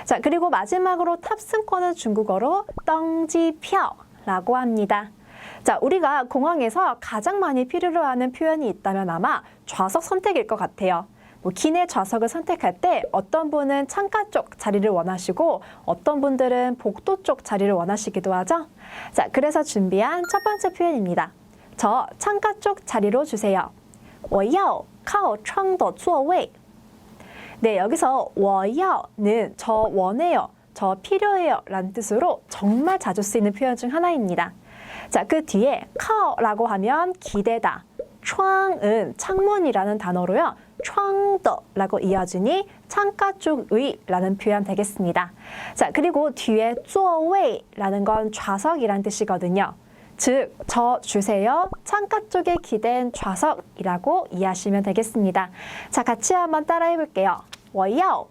자, 그리고 마지막으로 탑승권은 중국어로 덩지표라고 합니다. 자, 우리가 공항에서 가장 많이 필요로 하는 표현이 있다면 아마 좌석 선택일 것 같아요. 기내 좌석을 선택할 때 어떤 분은 창가 쪽 자리를 원하시고 어떤 분들은 복도 쪽 자리를 원하시기도 하죠. 자, 그래서 준비한 첫 번째 표현입니다. 저 창가 쪽 자리로 주세요. 我要靠窗的座位 네, 여기서 我要는 저 원해요, 저 필요해요 라는 뜻으로 정말 자주 쓰이는 표현 중 하나입니다. 자, 그 뒤에靠라고 하면 기대다,窗은 창문이라는 단어로요. 窗的라고 이어지니 창가 쪽의 라는 표현 되겠습니다. 자, 그리고 뒤에 座位라는 건 좌석이란 뜻이거든요. 즉, 저 주세요. 창가 쪽에 기댄 좌석이라고 이해하시면 되겠습니다. 자, 같이 한번 따라해 볼게요. 我要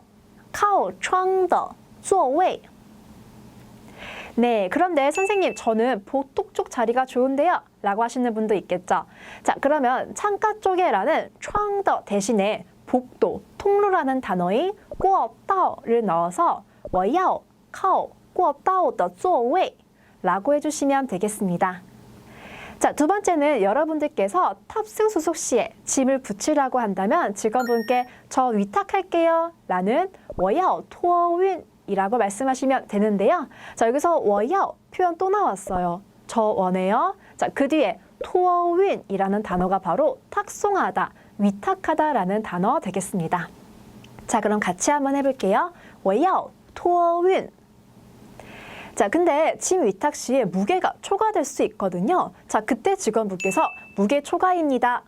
靠窗的座位 네, 그런데 선생님 저는 복도 쪽 자리가 좋은데요 라고 하시는 분도 있겠죠. 자, 그러면 창가 쪽에 라는 窗的 대신에 복도, 통로라는 단어인 过道를 넣어서 我要靠过道的座位 라고 해주시면 되겠습니다. 자, 두 번째는 여러분들께서 탑승 수속 시에 짐을 붙이라고 한다면 직원분께 저 위탁할게요 라는 我要托运 이라고 말씀하시면 되는데요. 자, 여기서 我要 표현 또 나왔어요. 저 원해요. 자, 그 뒤에 托运 이라는 단어가 바로 탁송하다, 위탁하다 라는 단어 되겠습니다. 자, 그럼 같이 한번 해볼게요. 我要托运 자, 근데 짐 위탁 시에 무게가 초과될 수 있거든요. 자, 그때 직원분께서 무게 초과입니다.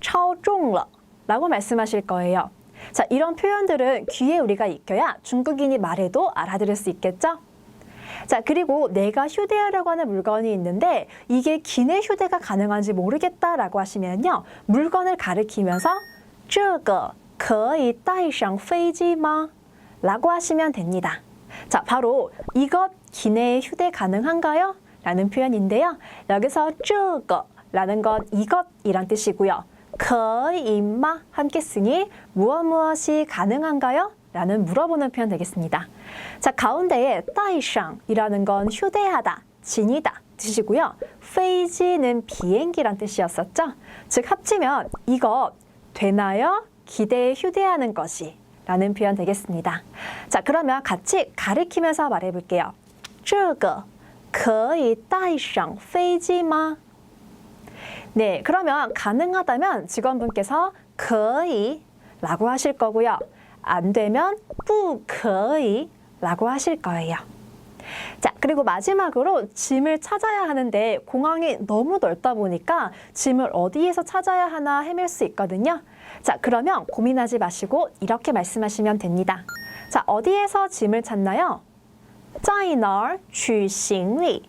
超重了 라고 말씀하실 거예요. 자, 이런 표현들은 귀에 우리가 익혀야 중국인이 말해도 알아들을 수 있겠죠? 자, 그리고 내가 휴대하려고 하는 물건이 있는데 이게 기내 휴대가 가능한지 모르겠다라고 하시면요. 물건을 가리키면서 这个可以带上飞机吗? 라고 하시면 됩니다. 자, 바로 이것 기내에 휴대 가능한가요? 라는 표현인데요. 여기서 这个 라는 건 이것이란 뜻이고요. 可以吗? 함께 쓰니 무엇이 가능한가요? 라는 물어보는 표현 되겠습니다. 자, 가운데에 带上 이라는 건 휴대하다, 지니다 뜻이고요. 飞机는 비행기란 뜻이었었죠. 즉 합치면 이것 되나요? 기대에 휴대하는 것이 라는 표현 되겠습니다. 자, 그러면 같이 가리키면서 말해볼게요. 这个可以带上飞机吗? 네, 그러면 가능하다면 직원분께서 可以 라고 하실 거고요. 안 되면 不可以 라고 하실 거예요. 자, 그리고 마지막으로 짐을 찾아야 하는데 공항이 너무 넓다 보니까 짐을 어디에서 찾아야 하나 헤맬 수 있거든요. 자, 그러면 고민하지 마시고 이렇게 말씀하시면 됩니다. 자, 어디에서 짐을 찾나요? 在哪儿取行李?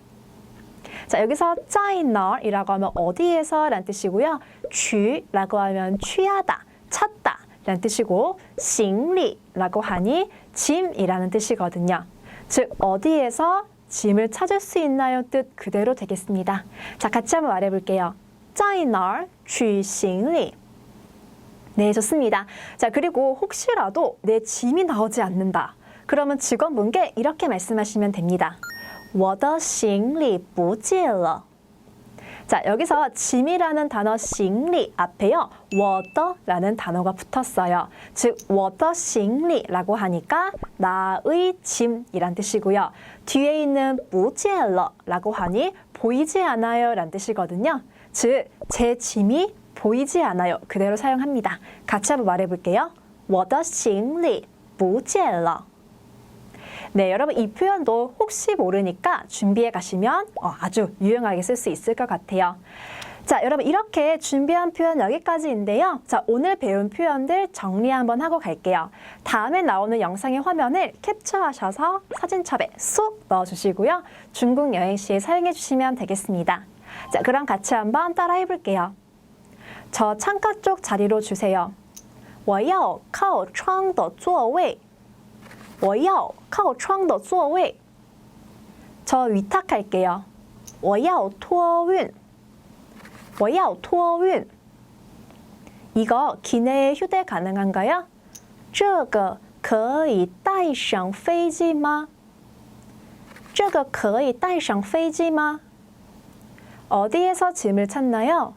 자, 여기서 在哪儿이라고 하면 어디에서 라는 뜻이고요. 取라고 하면 취하다, 찾다 라는 뜻이고 行李라고 하니 짐이라는 뜻이거든요. 즉, 어디에서 짐을 찾을 수 있나요? 뜻 그대로 되겠습니다. 자, 같이 한번 말해볼게요. 在哪儿取行李? 네, 좋습니다. 자, 그리고 혹시라도 내 짐이 나오지 않는다. 그러면 직원분께 이렇게 말씀하시면 됩니다. 我的行李不见了. 자, 여기서 짐이라는 단어 行李 앞에요. 我的라는 단어가 붙었어요. 즉, 我的行李라고 하니까 나의 짐이란 뜻이고요. 뒤에 있는 不见了 라고 하니 보이지 않아요 라는 뜻이거든요. 즉, 제 짐이 보이지 않아요. 그대로 사용합니다. 같이 한번 말해볼게요. 我的行李不见了. 네, 여러분 이 표현도 혹시 모르니까 준비해 가시면 아주 유용하게 쓸 수 있을 것 같아요. 자, 여러분 이렇게 준비한 표현 여기까지인데요. 자, 오늘 배운 표현들 정리 한번 하고 갈게요. 다음에 나오는 영상의 화면을 캡처하셔서 사진첩에 쏙 넣어주시고요. 중국 여행 시에 사용해 주시면 되겠습니다. 자, 그럼 같이 한번 따라해 볼게요. 저 창가 쪽 자리로 주세요. 我要靠窗的座位. 我要靠窗的座位. 저 위탁할게요. 我要托运. 我要托运. 이거 기내에 휴대 가능한가요? 这个可以带上飞机吗?这个可以带上飞机吗? 어디에서 짐을 찾나요?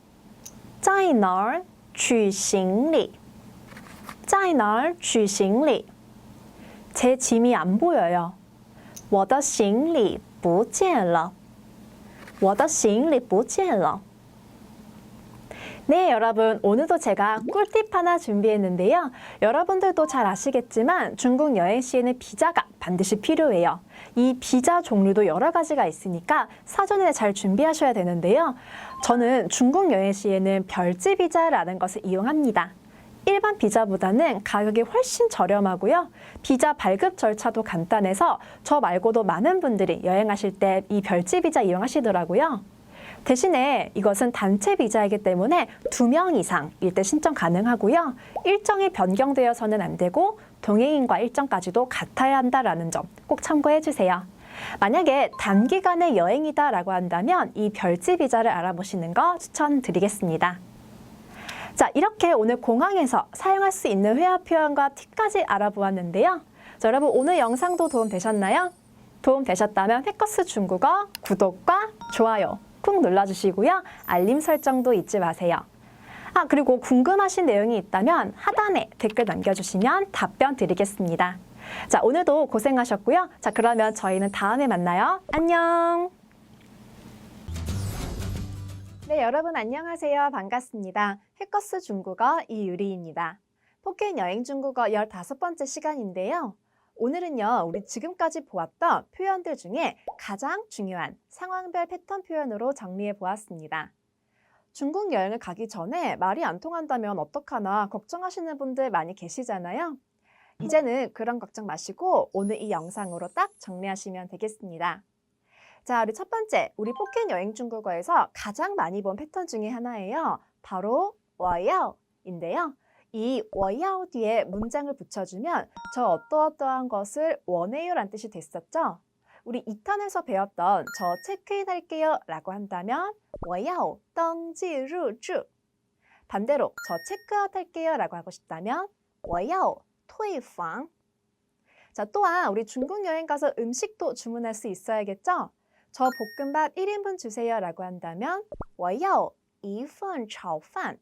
在哪儿取行李?在哪儿取行李? 제 짐이 안 보여요. 我的行李不见了. 我的行李不见了. 네, 여러분 오늘도 제가 꿀팁 하나 준비했는데요. 여러분들도 잘 아시겠지만 중국 여행 시에는 비자가 반드시 필요해요. 이 비자 종류도 여러 가지가 있으니까 사전에 잘 준비하셔야 되는데요. 저는 중국 여행 시에는 별지 비자라는 것을 이용합니다. 일반 비자보다는 가격이 훨씬 저렴하고요. 비자 발급 절차도 간단해서 저 말고도 많은 분들이 여행하실 때 이 별지 비자 이용하시더라고요. 대신에 이것은 단체 비자이기 때문에 2명 이상일 때 신청 가능하고요. 일정이 변경되어서는 안 되고 동행인과 일정까지도 같아야 한다는 점 꼭 참고해 주세요. 만약에 단기간의 여행이다라고 한다면 이 별지 비자를 알아보시는 거 추천드리겠습니다. 자, 이렇게 오늘 공항에서 사용할 수 있는 회화 표현과 팁까지 알아보았는데요. 자, 여러분 오늘 영상도 도움 되셨나요? 도움 되셨다면 햇커스 중국어 구독과 좋아요 꾹 눌러주시고요. 알림 설정도 잊지 마세요. 그리고 궁금하신 내용이 있다면 하단에 댓글 남겨주시면 답변 드리겠습니다. 자, 오늘도 고생하셨고요. 자, 그러면 저희는 다음에 만나요. 안녕! 네, 여러분 안녕하세요. 반갑습니다. 햇커스 중국어 이유리입니다. 포켓 여행 중국어 15번째 시간인데요. 오늘은요, 우리 지금까지 보았던 표현들 중에 가장 중요한 상황별 패턴 표현으로 정리해 보았습니다. 중국 여행을 가기 전에 말이 안 통한다면 어떡하나 걱정하시는 분들 많이 계시잖아요. 이제는 그런 걱정 마시고 오늘 이 영상으로 딱 정리하시면 되겠습니다. 자, 우리 첫 번째, 우리 포켓 여행 중국어에서 가장 많이 본 패턴 중에 하나예요. 바로 我要인데요. 이 我要 뒤에 문장을 붙여주면 저 어떠어떠한 것을 원해요 라는 뜻이 됐었죠. 우리 2탄에서 배웠던 저 체크인 할게요 라고 한다면 我要登记入住. 반대로 저 체크아웃 할게요 라고 하고 싶다면 我要退房. 자, 또한 우리 중국 여행 가서 음식도 주문할 수 있어야겠죠. 저 볶음밥 1인분 주세요 라고 한다면 我要一份炒饭.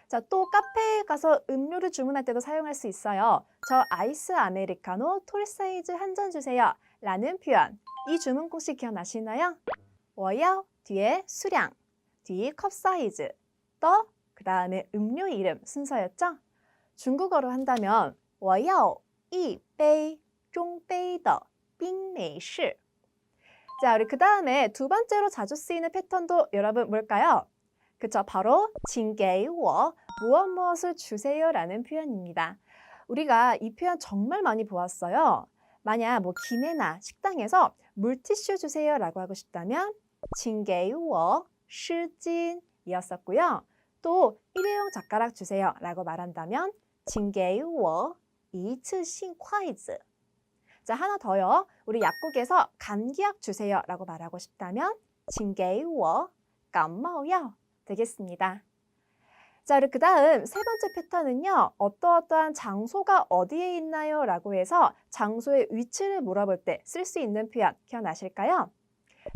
자, 또 카페에 가서 음료를 주문할 때도 사용할 수 있어요. 저 아이스 아메리카노 톨 사이즈 한 잔 주세요 라는 표현. 이 주문 혹시 기억나시나요? 我要 뒤에 수량, 뒤 컵 사이즈, 또 그 다음에 음료 이름 순서였죠? 중국어로 한다면 我要一杯中杯的冰美式. 자, 우리 그 다음에 두 번째로 자주 쓰이는 패턴도 여러분 뭘까요? 그쵸, 바로 请给我 무엇 무엇을 주세요 라는 표현입니다. 우리가 이 표현 정말 많이 보았어요. 만약 뭐 기내나 식당에서 물티슈 주세요 라고 하고 싶다면 请给我湿巾 이었었고요. 또 일회용 젓가락 주세요 라고 말한다면 请给我一次性筷子. 자, 하나 더요. 우리 약국에서 감기약 주세요 라고 말하고 싶다면 请给我感冒药 되겠습니다. 자, 그리고 그 다음 세 번째 패턴은요. 어떠어떠한 장소가 어디에 있나요? 라고 해서 장소의 위치를 물어볼 때 쓸 수 있는 표현 기억나실까요?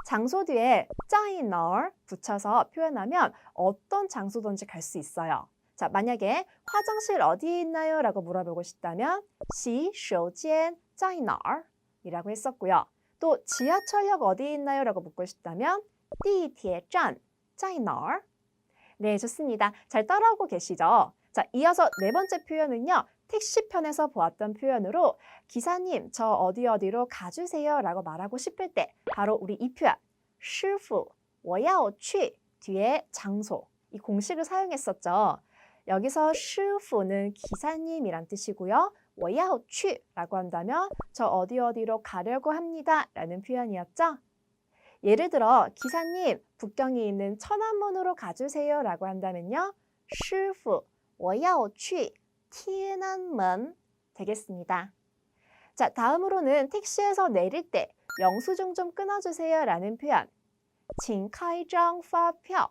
장소 뒤에 在哪儿 붙여서 표현하면 어떤 장소든지 갈 수 있어요. 자, 만약에 화장실 어디에 있나요? 라고 물어보고 싶다면 洗手间在哪儿 이라고 했었고요. 또 지하철역 어디에 있나요? 라고 묻고 싶다면 地铁站在哪儿 네, 좋습니다. 잘 따라오고 계시죠? 자, 이어서 네 번째 표현은요. 택시편에서 보았던 표현으로 기사님, 저 어디 어디로 가주세요 라고 말하고 싶을 때 바로 우리 이 표현 师傅,我要去 뒤에 장소, 이 공식을 사용했었죠. 여기서 师傅는 기사님이란 뜻이고요. 我要去 라고 한다면 저 어디 어디로 가려고 합니다 라는 표현이었죠. 예를 들어 기사님, 북경에 있는 천안문으로 가주세요 라고 한다면요. 师傅,我要去天安门 되겠습니다. 자, 다음으로는 택시에서 내릴 때 영수증 좀 끊어주세요 라는 표현 请开张发票.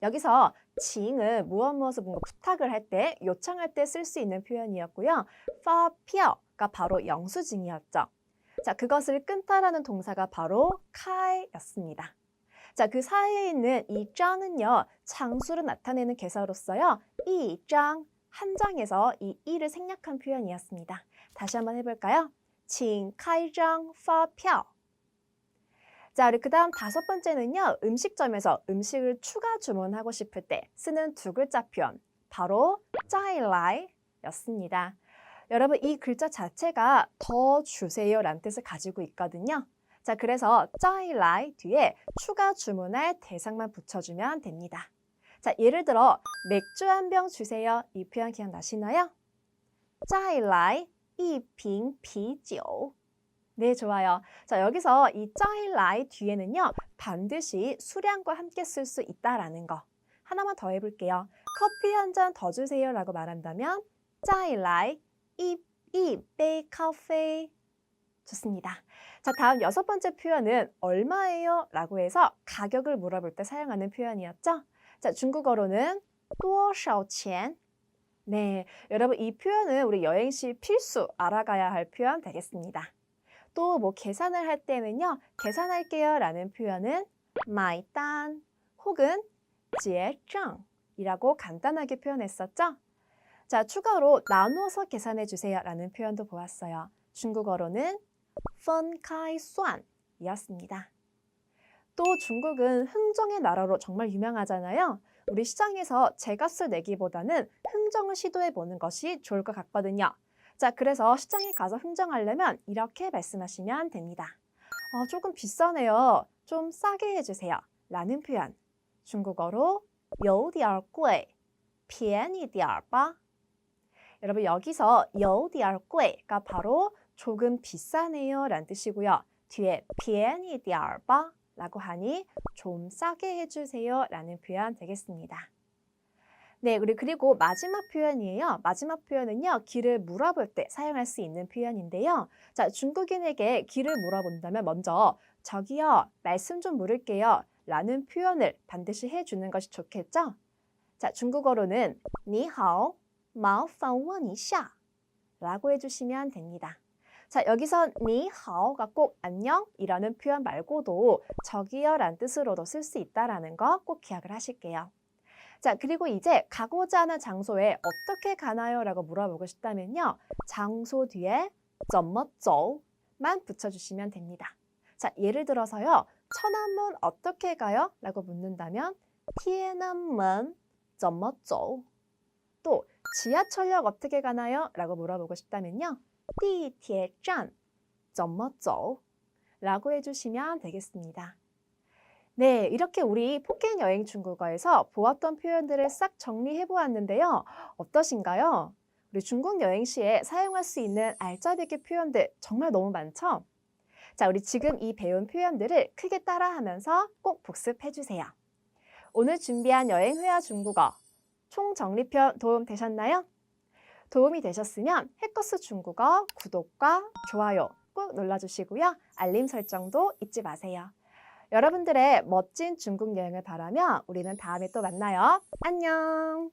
여기서 请은 무엇을 뭔가 부탁을 할 때, 요청할 때 쓸 수 있는 표현이었고요. 发票가 바로 영수증이었죠. 자, 그것을 끊다라는 동사가 바로 开였습니다. 자, 그 사이에 있는 이 장은요, 장수를 나타내는 개사로서요. 이 장, 한 장에서 이 이를 생략한 표현이었습니다. 다시 한번 해볼까요? 请开张发票. 자, 우리 그 다음 다섯 번째는요. 음식점에서 음식을 추가 주문하고 싶을 때 쓰는 두 글자 표현, 바로 再来였습니다. 여러분, 이 글자 자체가 더 주세요 라는 뜻을 가지고 있거든요. 자, 그래서 再来 뒤에 추가 주문할 대상만 붙여주면 됩니다. 자, 예를 들어 맥주 한 병 주세요. 이 표현 기억나시나요? 再来一瓶啤酒. 네, 좋아요. 자, 여기서 이 再来 뒤에는요. 반드시 수량과 함께 쓸 수 있다라는 거. 하나만 더 해볼게요. 커피 한 잔 더 주세요 라고 말한다면 再来一杯咖啡. 좋습니다. 자, 다음 여섯 번째 표현은 얼마예요? 라고 해서 가격을 물어볼 때 사용하는 표현이었죠. 자, 중국어로는 多少钱? 네, 여러분 이 표현은 우리 여행 시 필수 알아가야 할 표현 되겠습니다. 또 뭐 계산을 할 때는요. 계산할게요 라는 표현은 买单 혹은 结账 이라고 간단하게 표현했었죠. 자, 추가로 나누어서 계산해 주세요 라는 표현도 보았어요. 중국어로는 分开算 이었습니다. 또 중국은 흥정의 나라로 정말 유명하잖아요. 우리 시장에서 제값을 내기보다는 흥정을 시도해 보는 것이 좋을 것 같거든요. 자, 그래서 시장에 가서 흥정하려면 이렇게 말씀하시면 됩니다. 조금 비싸네요. 좀 싸게 해주세요 라는 표현. 중국어로 有点贵,便宜点吧. 여러분, 여기서 有点贵가 바로 조금 비싸네요 라는 뜻이고요. 뒤에 便宜点吧 라고 하니 좀 싸게 해주세요 라는 표현 되겠습니다. 네, 그리고 마지막 표현이에요. 마지막 표현은요. 길을 물어볼 때 사용할 수 있는 표현인데요. 자, 중국인에게 길을 물어본다면 먼저 저기요, 말씀 좀 물을게요 라는 표현을 반드시 해주는 것이 좋겠죠? 자, 중국어로는 你好,麻烦问一下 라고 해주시면 됩니다. 자, 여기서 你好가 꼭 안녕이라는 표현 말고도 저기요 라는 뜻으로도 쓸 수 있다는 거 꼭 기억을 하실게요. 자, 그리고 이제 가고자 하는 장소에 어떻게 가나요? 라고 물어보고 싶다면요. 장소 뒤에 怎么走만 붙여주시면 됩니다. 자, 예를 들어서요. 천안문 어떻게 가요? 라고 묻는다면 天安门怎么走? 또 지하철역 어떻게 가나요? 라고 물어보고 싶다면요. 地铁站怎么走? 라고 해주시면 되겠습니다. 네, 이렇게 우리 포켓 여행 중국어에서 보았던 표현들을 싹 정리해 보았는데요. 어떠신가요? 우리 중국 여행 시에 사용할 수 있는 알짜배기 표현들 정말 너무 많죠? 자, 우리 지금 이 배운 표현들을 크게 따라하면서 꼭 복습해 주세요. 오늘 준비한 여행 회화 중국어 총정리편 도움 되셨나요? 도움이 되셨으면 해커스 중국어 구독과 좋아요 꾹 눌러주시고요. 알림 설정도 잊지 마세요. 여러분들의 멋진 중국 여행을 바라며 우리는 다음에 또 만나요. 안녕!